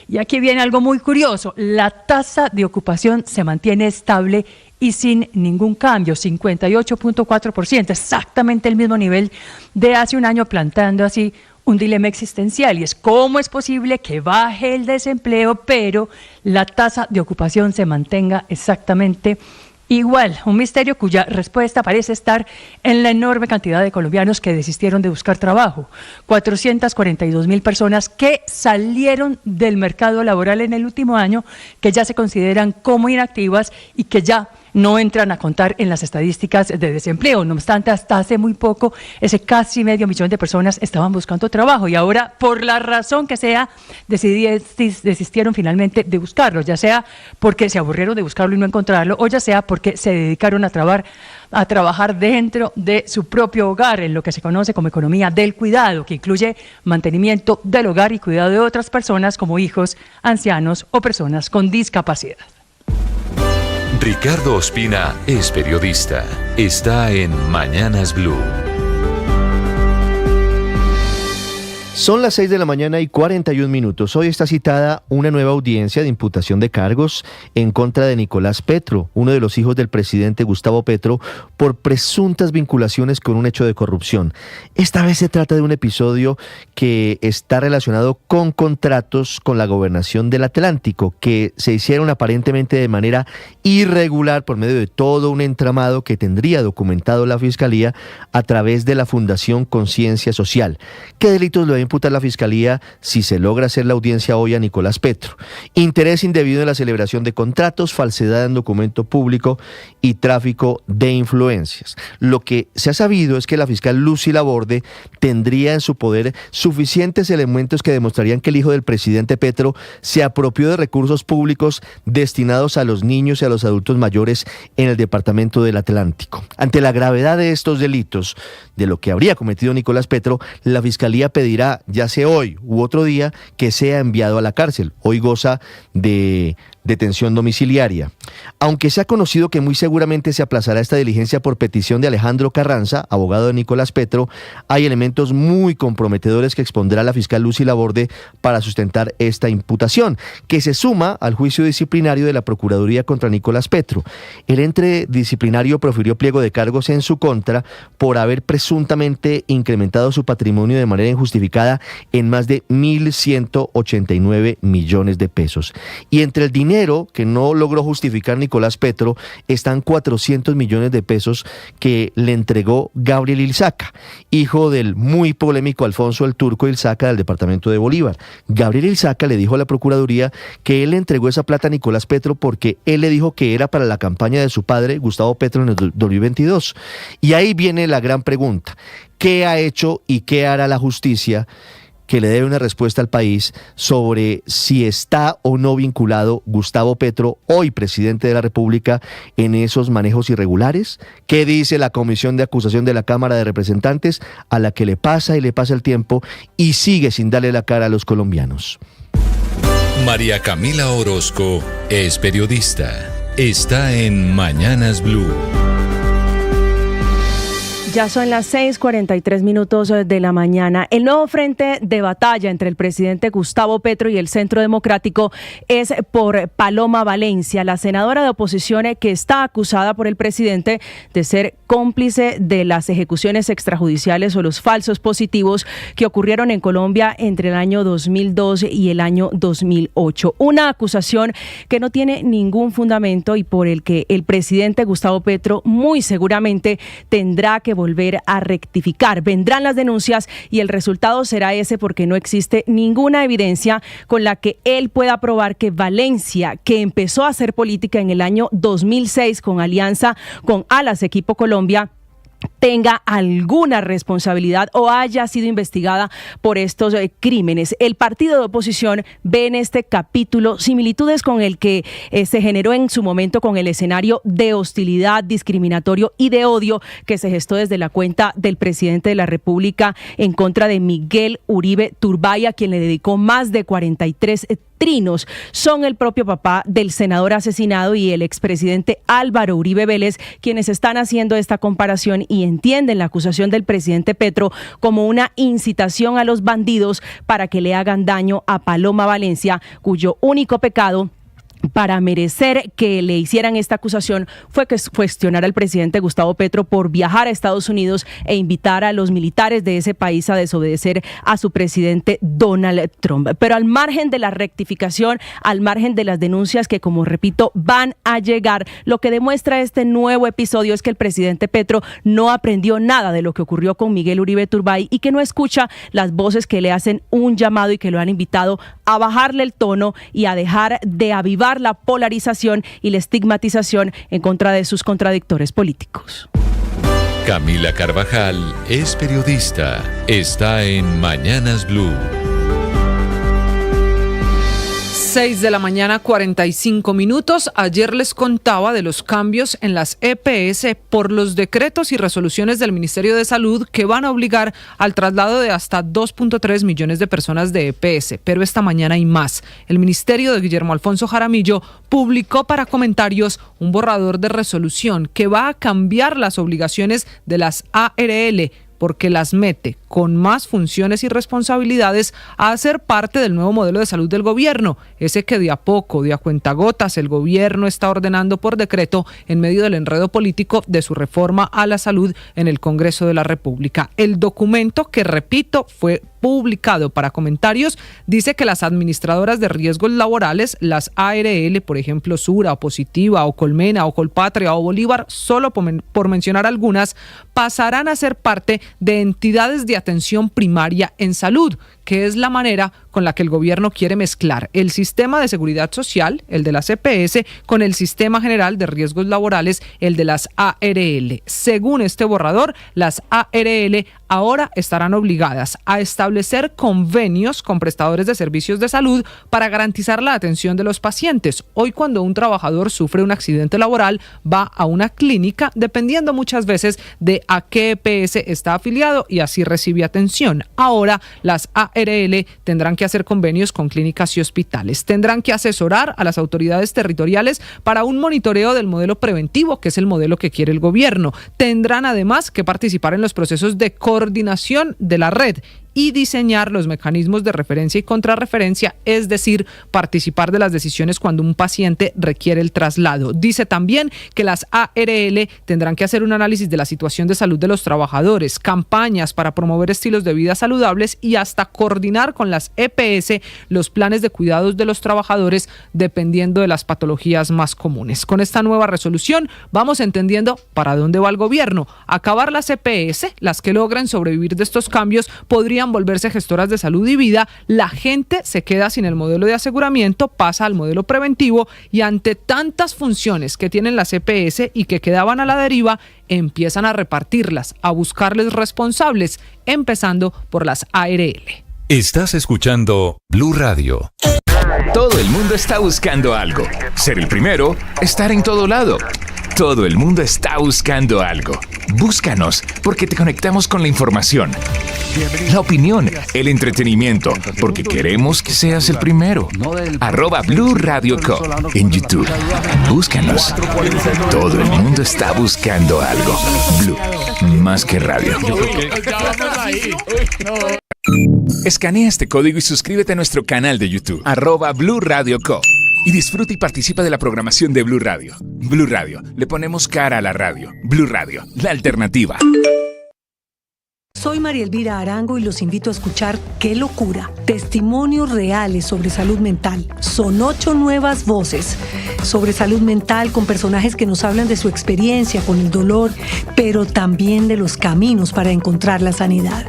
y aquí viene algo muy curioso, la tasa de ocupación se mantiene estable y sin ningún cambio, 58.4%, exactamente el mismo nivel de hace un año, planteando así un dilema existencial y es cómo es posible que baje el desempleo pero la tasa de ocupación se mantenga exactamente igual, un misterio cuya respuesta parece estar en la enorme cantidad de colombianos que desistieron de buscar trabajo. 442.000 personas que salieron del mercado laboral en el último año, que ya se consideran como inactivas y que ya no entran a contar en las estadísticas de desempleo. No obstante, hasta hace muy poco, ese casi 500.000 de personas estaban buscando trabajo y ahora, por la razón que sea, desistieron finalmente de buscarlo, ya sea porque se aburrieron de buscarlo y no encontrarlo, o ya sea porque se dedicaron a trabajar dentro de su propio hogar, en lo que se conoce como economía del cuidado, que incluye mantenimiento del hogar y cuidado de otras personas como hijos, ancianos o personas con discapacidad. Ricardo Ospina es periodista. Está en Mañanas Blue. Son las 6 de la mañana y 41 minutos. Hoy está citada una nueva audiencia de imputación de cargos en contra de Nicolás Petro, uno de los hijos del presidente Gustavo Petro, por presuntas vinculaciones con un hecho de corrupción. Esta vez se trata de un episodio que está relacionado con contratos con la gobernación del Atlántico, que se hicieron aparentemente de manera irregular por medio de todo un entramado que tendría documentado la Fiscalía a través de la Fundación Conciencia Social. ¿Qué delitos lo imputar la Fiscalía si se logra hacer la audiencia hoy a Nicolás Petro? Interés indebido en la celebración de contratos, falsedad en documento público y tráfico de influencias. Lo que se ha sabido es que la fiscal Lucy Laborde tendría en su poder suficientes elementos que demostrarían que el hijo del presidente Petro se apropió de recursos públicos destinados a los niños y a los adultos mayores en el departamento del Atlántico. Ante la gravedad de estos delitos, de lo que habría cometido Nicolás Petro, la Fiscalía pedirá, ya sea hoy u otro día, que sea enviado a la cárcel. Hoy goza de detención domiciliaria. Aunque se ha conocido que muy seguramente se aplazará esta diligencia por petición de Alejandro Carranza, abogado de Nicolás Petro, hay elementos muy comprometedores que expondrá la fiscal Lucy Laborde para sustentar esta imputación, que se suma al juicio disciplinario de la Procuraduría contra Nicolás Petro. El ente disciplinario profirió pliego de cargos en su contra por haber presuntamente incrementado su patrimonio de manera injustificada en más de 1.189 millones de pesos. Y entre el dinero que no logró justificar Nicolás Petro están 400 millones de pesos que le entregó Gabriel Ilzaca, hijo del muy polémico Alfonso el Turco Ilzaca del departamento de Bolívar. Gabriel Ilzaca le dijo a la Procuraduría que él le entregó esa plata a Nicolás Petro porque él le dijo que era para la campaña de su padre, Gustavo Petro, en el 2022. Y ahí viene la gran pregunta: ¿qué ha hecho y qué hará la justicia que le debe una respuesta al país sobre si está o no vinculado Gustavo Petro, hoy presidente de la República, en esos manejos irregulares? ¿Qué dice la Comisión de Acusación de la Cámara de Representantes, a la que le pasa y le pasa el tiempo y sigue sin darle la cara a los colombianos? María Camila Orozco es periodista. Está en Mañanas Blue. Ya son las 6:43 de la mañana. El nuevo frente de batalla entre el presidente Gustavo Petro y el Centro Democrático es por Paloma Valencia, la senadora de oposición que está acusada por el presidente de ser cómplice de las ejecuciones extrajudiciales o los falsos positivos que ocurrieron en Colombia entre el año 2002 y el año 2008. Una acusación que no tiene ningún fundamento y por el que el presidente Gustavo Petro muy seguramente tendrá que volver a rectificar. Vendrán las denuncias y el resultado será ese porque no existe ninguna evidencia con la que él pueda probar que Valencia, que empezó a hacer política en el año 2006 con alianza con Alas Equipo Colombia, tenga alguna responsabilidad o haya sido investigada por estos crímenes. El partido de oposición ve en este capítulo similitudes con el que se generó en su momento con el escenario de hostilidad, discriminatorio y de odio que se gestó desde la cuenta del presidente de la República en contra de Miguel Uribe Turbay, a quien le dedicó más de 43 trinos. Son el propio papá del senador asesinado y el expresidente Álvaro Uribe Vélez quienes están haciendo esta comparación y entienden la acusación del presidente Petro como una incitación a los bandidos para que le hagan daño a Paloma Valencia, cuyo único pecado para merecer que le hicieran esta acusación fue que cuestionara al presidente Gustavo Petro por viajar a Estados Unidos e invitar a los militares de ese país a desobedecer a su presidente Donald Trump. Pero al margen de la rectificación, al margen de las denuncias que, como repito, van a llegar, lo que demuestra este nuevo episodio es que el presidente Petro no aprendió nada de lo que ocurrió con Miguel Uribe Turbay y que no escucha las voces que le hacen un llamado y que lo han invitado a bajarle el tono y a dejar de avivar la polarización y la estigmatización en contra de sus contradictores políticos. Camila Carvajal es periodista. Está en Mañanas Blue. 6:45 a.m. Ayer les contaba de los cambios en las EPS por los decretos y resoluciones del Ministerio de Salud que van a obligar al traslado de hasta 2.3 millones de personas de EPS. Pero esta mañana hay más. El Ministerio de Guillermo Alfonso Jaramillo publicó para comentarios un borrador de resolución que va a cambiar las obligaciones de las ARL, porque las mete con más funciones y responsabilidades a hacer parte del nuevo modelo de salud del gobierno, ese que de a poco, de a cuentagotas, el gobierno está ordenando por decreto en medio del enredo político de su reforma a la salud en el Congreso de la República. El documento, que repito, fue publicado para comentarios, dice que las administradoras de riesgos laborales, las ARL, por ejemplo, Sura, Positiva, o Colmena, o Colpatria, o Bolívar, solo por mencionar algunas, pasarán a ser parte de entidades de atención primaria en salud, que es la manera con la que el gobierno quiere mezclar el sistema de seguridad social, el de las EPS, con el sistema general de riesgos laborales, el de las ARL. Según este borrador, las ARL ahora estarán obligadas a establecer convenios con prestadores de servicios de salud para garantizar la atención de los pacientes. Hoy, cuando un trabajador sufre un accidente laboral, va a una clínica, dependiendo muchas veces de a qué EPS está afiliado, y así recibe atención. Ahora, las ARL tendrán que hacer convenios con clínicas y hospitales. Tendrán que asesorar a las autoridades territoriales para un monitoreo del modelo preventivo, que es el modelo que quiere el gobierno. Tendrán además que participar en los procesos de coordinación de la red y diseñar los mecanismos de referencia y contrarreferencia, es decir, participar de las decisiones cuando un paciente requiere el traslado. Dice también que las ARL tendrán que hacer un análisis de la situación de salud de los trabajadores, campañas para promover estilos de vida saludables y hasta coordinar con las EPS los planes de cuidados de los trabajadores dependiendo de las patologías más comunes. Con esta nueva resolución vamos entendiendo para dónde va el gobierno. Acabar las EPS, las que logren sobrevivir de estos cambios, podrían volverse gestoras de salud y vida. La gente se queda sin el modelo de aseguramiento, pasa al modelo preventivo, y ante tantas funciones que tienen las EPS y que quedaban a la deriva, empiezan a repartirlas, a buscarles responsables, empezando por las ARL. Estás escuchando Blue Radio. Todo el mundo está buscando algo. Ser el primero, estar en todo lado. Todo el mundo está buscando algo. Búscanos, porque te conectamos con la información. La opinión, el entretenimiento, porque queremos que seas el primero. @Blue Radio Co. en YouTube. Búscanos. Todo el mundo está buscando algo. Blue, más que radio. Escanea este código y suscríbete a nuestro canal de YouTube, @Blue Radio Co. Y disfruta y participa de la programación de Blue Radio. Blue Radio, le ponemos cara a la radio. Blue Radio, la alternativa. Soy María Elvira Arango y los invito a escuchar Qué Locura, testimonios reales sobre salud mental. Son 8 nuevas voces sobre salud mental con personajes que nos hablan de su experiencia con el dolor, pero también de los caminos para encontrar la sanidad.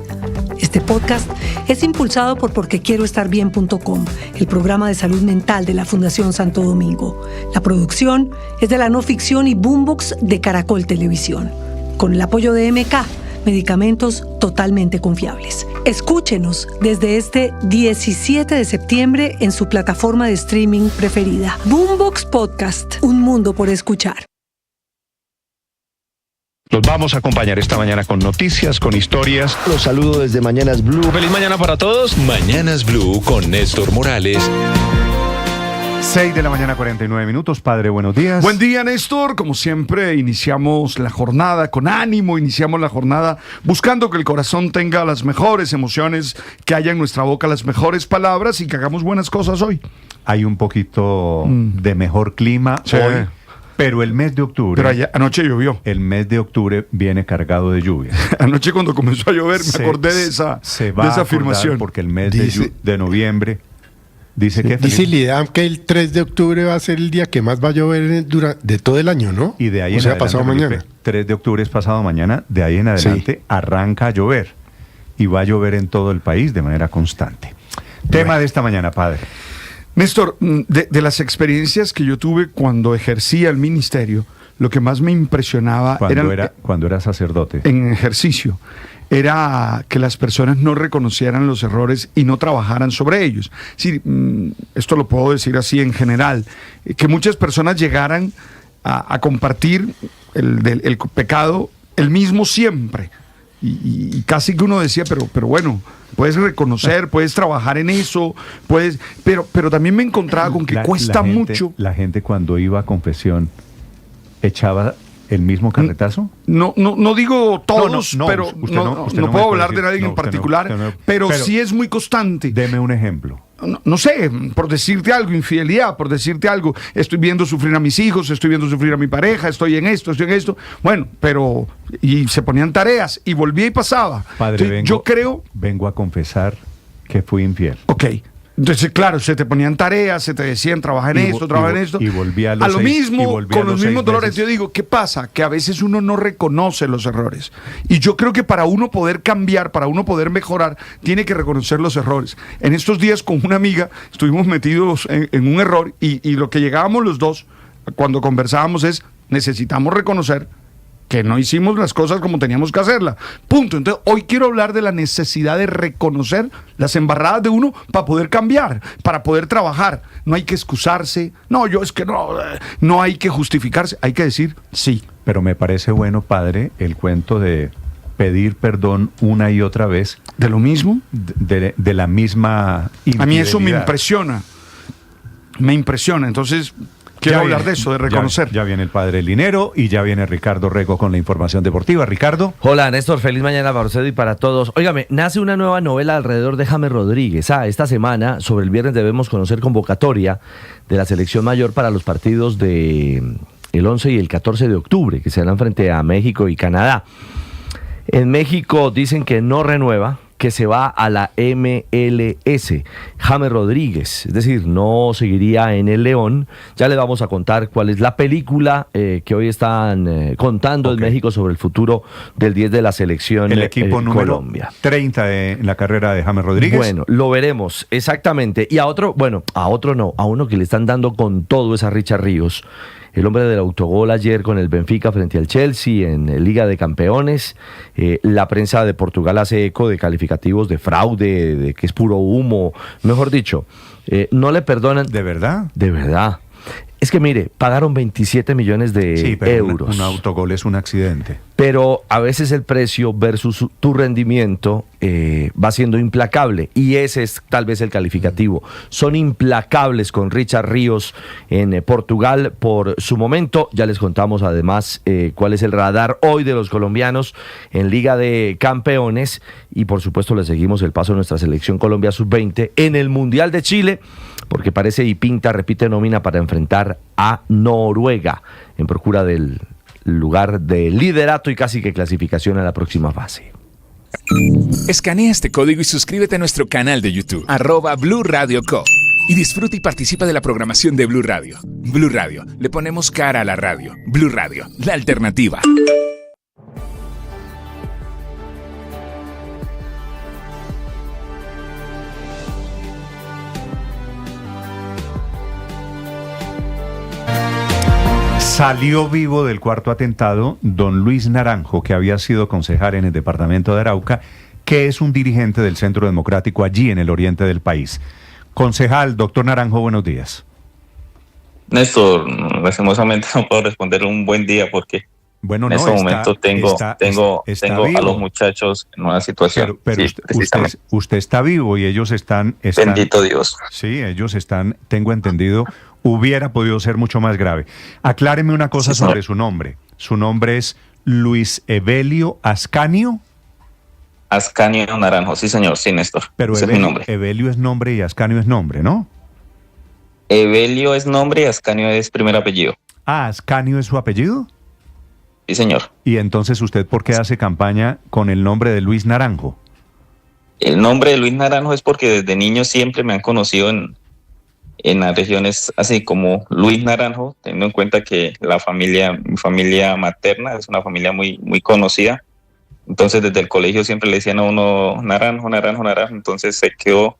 Este podcast es impulsado por porquequieroestarbien.com, el programa de salud mental de la Fundación Santo Domingo. La producción es de la no ficción y Boombox de Caracol Televisión, con el apoyo de MK, medicamentos totalmente confiables. Escúchenos desde este 17 de septiembre en su plataforma de streaming preferida. Boombox Podcast, un mundo por escuchar. Los vamos a acompañar esta mañana con noticias, con historias. Los saludo desde Mañanas Blue. Feliz mañana para todos. Mañanas Blue con Néstor Morales. 6 de la mañana, 49 minutos. Padre, buenos días. Buen día, Néstor. Como siempre, iniciamos la jornada con ánimo, iniciamos la jornada buscando que el corazón tenga las mejores emociones, que haya en nuestra boca las mejores palabras y que hagamos buenas cosas hoy. Hay un poquito de mejor clima hoy. Pero el mes de octubre... Pero anoche llovió. El mes de octubre viene cargado de lluvia. Anoche cuando comenzó a llover me acordé de esa afirmación. Porque el mes de noviembre... Dice Lidam que el 3 de octubre va a ser el día que más va a llover de todo el año, ¿no? Y de ahí en adelante, pasado mañana. 3 de octubre es pasado mañana, de ahí en adelante arranca a llover. Y va a llover en todo el país de manera constante. Tema de esta mañana, padre. Néstor, de las experiencias que yo tuve cuando ejercía el ministerio, lo que más me impresionaba cuando era sacerdote. En ejercicio. Era que las personas no reconocieran los errores y no trabajaran sobre ellos. Sí, esto lo puedo decir así en general, que muchas personas llegaran a compartir el pecado el mismo siempre. Y casi que uno decía, pero bueno, puedes reconocer, puedes trabajar en eso, pero también me encontraba con que cuesta mucho. La gente cuando iba a confesión echaba el mismo carretazo. No digo todos, pero no puedo hablar de nadie en particular, pero sí es muy constante. Deme un ejemplo. No sé, por decirte algo, infidelidad, por decirte algo, estoy viendo sufrir a mis hijos, estoy viendo sufrir a mi pareja, estoy en esto. Bueno, y se ponían tareas y volvía y pasaba. Padre, entonces, vengo a confesar que fui infiel. Ok. Entonces, claro, se te ponían tareas, se te decían, trabaja en esto. Y volvía a lo mismo, con los mismos dolores. Yo digo, ¿qué pasa? Que a veces uno no reconoce los errores. Y yo creo que para uno poder cambiar, para uno poder mejorar, tiene que reconocer los errores. En estos días con una amiga estuvimos metidos en un error y lo que llegábamos los dos cuando conversábamos es, necesitamos reconocer que no hicimos las cosas como teníamos que hacerlas. Punto. Entonces, hoy quiero hablar de la necesidad de reconocer las embarradas de uno para poder cambiar, para poder trabajar. No hay que excusarse. No hay que justificarse. Hay que decir sí. Pero me parece bueno, padre, el cuento de pedir perdón una y otra vez. ¿De lo mismo? De la misma infidelidad. A mí eso me impresiona. Entonces... Quiero hablar de eso, de reconocer. Ya viene el padre Linero y ya viene Ricardo Rego con la información deportiva. Ricardo. Hola, Néstor. Feliz mañana para usted y para todos. Óigame, nace una nueva novela alrededor de James Rodríguez. Esta semana, sobre el viernes, debemos conocer convocatoria de la selección mayor para los partidos de el 11 y el 14 de octubre, que se harán frente a México y Canadá. En México dicen que no renueva, que se va a la MLS, James Rodríguez, es decir, no seguiría en el León. Ya le vamos a contar cuál es la película que hoy están contando en México sobre el futuro del 10 de la selección el equipo número Colombia. 30 en la carrera de James Rodríguez. Bueno, lo veremos, exactamente. Y a uno que le están dando con todo es a Richard Ríos. El hombre del autogol ayer con el Benfica frente al Chelsea en Liga de Campeones. La prensa de Portugal hace eco de calificativos de fraude, de que es puro humo. Mejor dicho, no le perdonan. ¿De verdad? De verdad. Es que mire, pagaron 27 millones de euros. Un autogol es un accidente. Pero a veces el precio versus tu rendimiento va siendo implacable, y ese es tal vez el calificativo. Son implacables con Richard Ríos en Portugal por su momento. Ya les contamos además cuál es el radar hoy de los colombianos en Liga de Campeones, y por supuesto le seguimos el paso a nuestra selección Colombia Sub-20 en el Mundial de Chile, porque parece y pinta repite nómina para enfrentar a Noruega en procura del lugar de liderato y casi que clasificación a la próxima fase. Escanea este código y suscríbete a nuestro canal de YouTube, @Blue Radio Co. Y disfruta y participa de la programación de Blue Radio. Blue Radio, le ponemos cara a la radio. Blue Radio, la alternativa. Salió vivo del cuarto atentado don Luis Naranjo, que había sido concejal en el departamento de Arauca, que es un dirigente del Centro Democrático allí en el oriente del país. Concejal, doctor Naranjo, buenos días. Néstor, lastimosamente no puedo responder un buen día porque en este momento tengo a los muchachos en una situación. Pero sí, usted está vivo y ellos están... Bendito Dios. Sí, ellos están, tengo entendido, hubiera podido ser mucho más grave. Acláreme una cosa sobre su nombre. Su nombre es Luis Evelio Ascanio. Ascanio Naranjo, sí señor, sí Néstor. Pero ese es mi nombre. Evelio es nombre y Ascanio es nombre, ¿no? Evelio es nombre y Ascanio es primer apellido. Ah, ¿Ascanio es su apellido? Sí señor. ¿Y entonces usted por qué hace campaña con el nombre de Luis Naranjo? El nombre de Luis Naranjo es porque desde niño siempre me han conocido en las regiones así como Luis Naranjo, teniendo en cuenta que mi familia materna es una familia muy, muy conocida. Entonces desde el colegio siempre le decían a uno Naranjo, Naranjo, Naranjo, entonces se quedó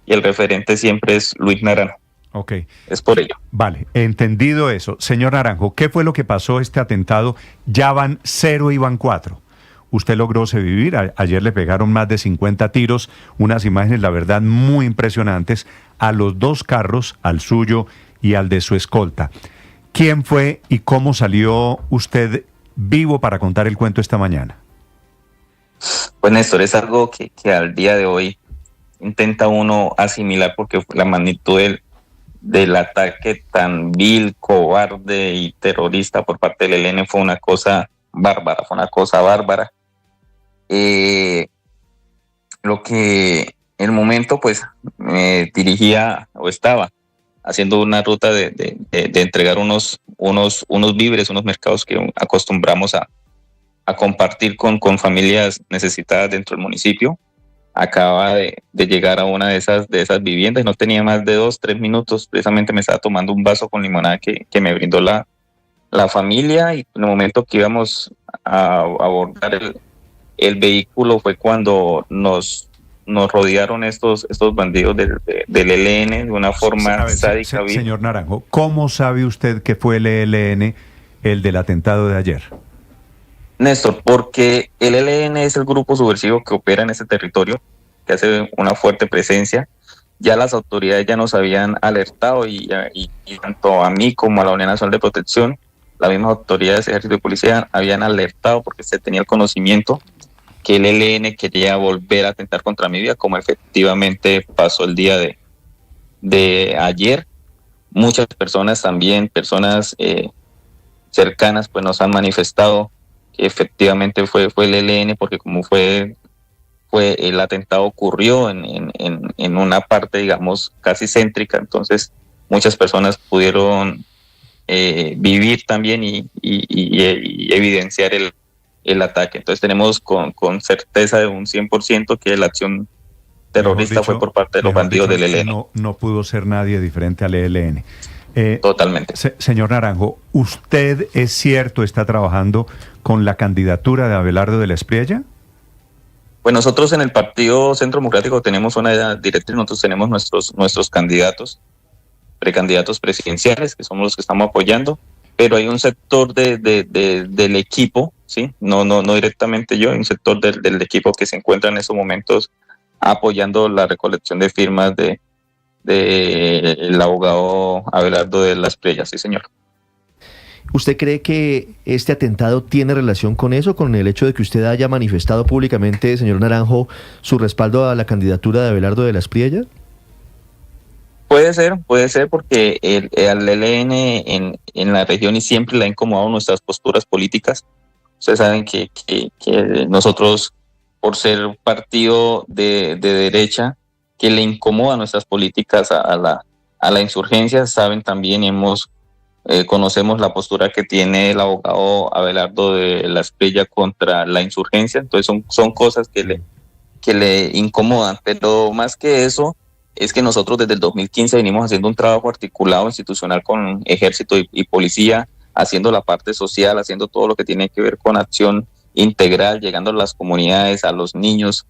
y el referente siempre es Luis Naranjo. Ok. Es por ello. Vale, entendido eso. Señor Naranjo, ¿qué fue lo que pasó este atentado? Ya van 0 y van 4. Usted logró sobrevivir. Ayer le pegaron más de 50 tiros, unas imágenes, la verdad, muy impresionantes, a los 2 carros, al suyo y al de su escolta. ¿Quién fue y cómo salió usted vivo para contar el cuento esta mañana? Pues Néstor, es algo que al día de hoy intenta uno asimilar porque la magnitud del ataque tan vil, cobarde y terrorista por parte del ELN fue una cosa bárbara, Lo que en el momento pues me dirigía o estaba haciendo una ruta de entregar unos víveres, unos mercados que acostumbramos a compartir con familias necesitadas dentro del municipio. Acaba de llegar a una de esas viviendas, no tenía más de 2-3 minutos, precisamente me estaba tomando un vaso con limonada que me brindó la familia, y en el momento que íbamos a abordar el vehículo fue cuando nos rodearon estos bandidos del ELN de una forma sádica. Señor Naranjo, ¿cómo sabe usted que fue el ELN el del atentado de ayer? Néstor, porque el ELN es el grupo subversivo que opera en ese territorio, que hace una fuerte presencia. Ya las autoridades ya nos habían alertado y tanto a mí como a la Unidad Nacional de Protección, las mismas autoridades, ejército y policía, habían alertado porque se tenía el conocimiento que el ELN quería volver a atentar contra mi vida, como efectivamente pasó el día de ayer. Muchas personas también, personas cercanas, pues nos han manifestado que efectivamente fue el ELN, porque como fue el atentado ocurrió en una parte, digamos, casi céntrica, entonces muchas personas pudieron vivir también y evidenciar el ataque. Entonces tenemos con certeza de un 100% que la acción terrorista fue por parte de los bandidos del ELN. No pudo ser nadie diferente al ELN. Totalmente. Señor Naranjo, ¿usted es cierto está trabajando con la candidatura de Abelardo de la Espriella? Pues nosotros en el Partido Centro Democrático tenemos una directriz, nosotros tenemos nuestros candidatos, precandidatos presidenciales, que somos los que estamos apoyando, pero hay un sector del equipo, ¿sí? No directamente yo, hay un sector del equipo que se encuentra en estos momentos apoyando la recolección de firmas del abogado Abelardo de la Espriella, sí señor. ¿Usted cree que este atentado tiene relación con eso, con el hecho de que usted haya manifestado públicamente, señor Naranjo, su respaldo a la candidatura de Abelardo de la Espriella? Puede ser porque al ELN en la región y siempre le ha incomodado nuestras posturas políticas. Ustedes saben que nosotros, por ser partido de derecha, que le incomoda nuestras políticas a la insurgencia, saben también, conocemos la postura que tiene el abogado Abelardo de la Espriella contra la insurgencia. Entonces son cosas que le incomodan, pero más que eso, es que nosotros desde el 2015 venimos haciendo un trabajo articulado institucional con ejército y policía, haciendo la parte social, haciendo todo lo que tiene que ver con acción integral, llegando a las comunidades, a los niños,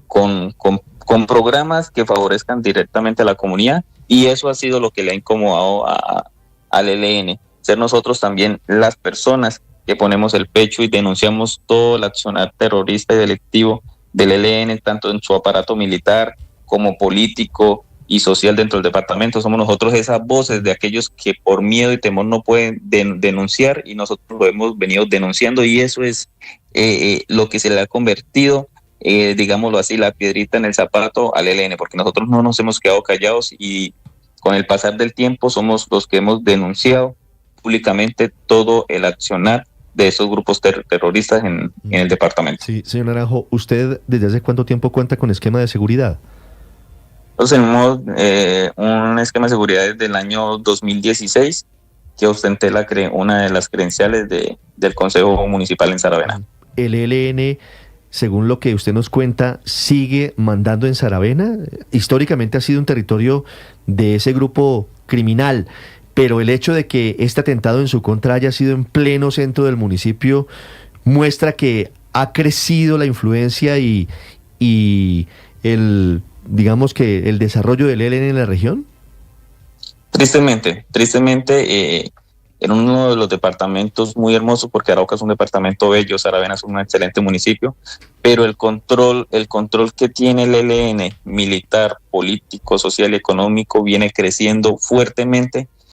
con programas que favorezcan directamente a la comunidad, y eso ha sido lo que le ha incomodado al ELN, ser nosotros también las personas que ponemos el pecho y denunciamos todo el accionar terrorista y delictivo del ELN, tanto en su aparato militar como político y social dentro del departamento. Somos nosotros esas voces de aquellos que por miedo y temor no pueden denunciar, y nosotros lo hemos venido denunciando, y eso es lo que se le ha convertido, digámoslo así, la piedrita en el zapato al ELN, porque nosotros no nos hemos quedado callados, y con el pasar del tiempo somos los que hemos denunciado públicamente todo el accionar de esos grupos terroristas en el departamento. Sí, señor Naranjo, ¿usted desde hace cuánto tiempo cuenta con esquema de seguridad? Nosotros tenemos un esquema de seguridad desde el año 2016, que ostenté una de las credenciales del Consejo Municipal en Saravena. ¿El ELN, según lo que usted nos cuenta, sigue mandando en Saravena? Históricamente ha sido un territorio de ese grupo criminal, pero el hecho de que este atentado en su contra haya sido en pleno centro del municipio muestra que ha crecido la influencia y digamos que el desarrollo del ELN en la región. Tristemente, en uno de los departamentos muy hermosos, porque Arauca es un departamento bello, Saravena es un excelente municipio, pero el control que tiene el ELN, militar, político, social y económico, viene creciendo fuertemente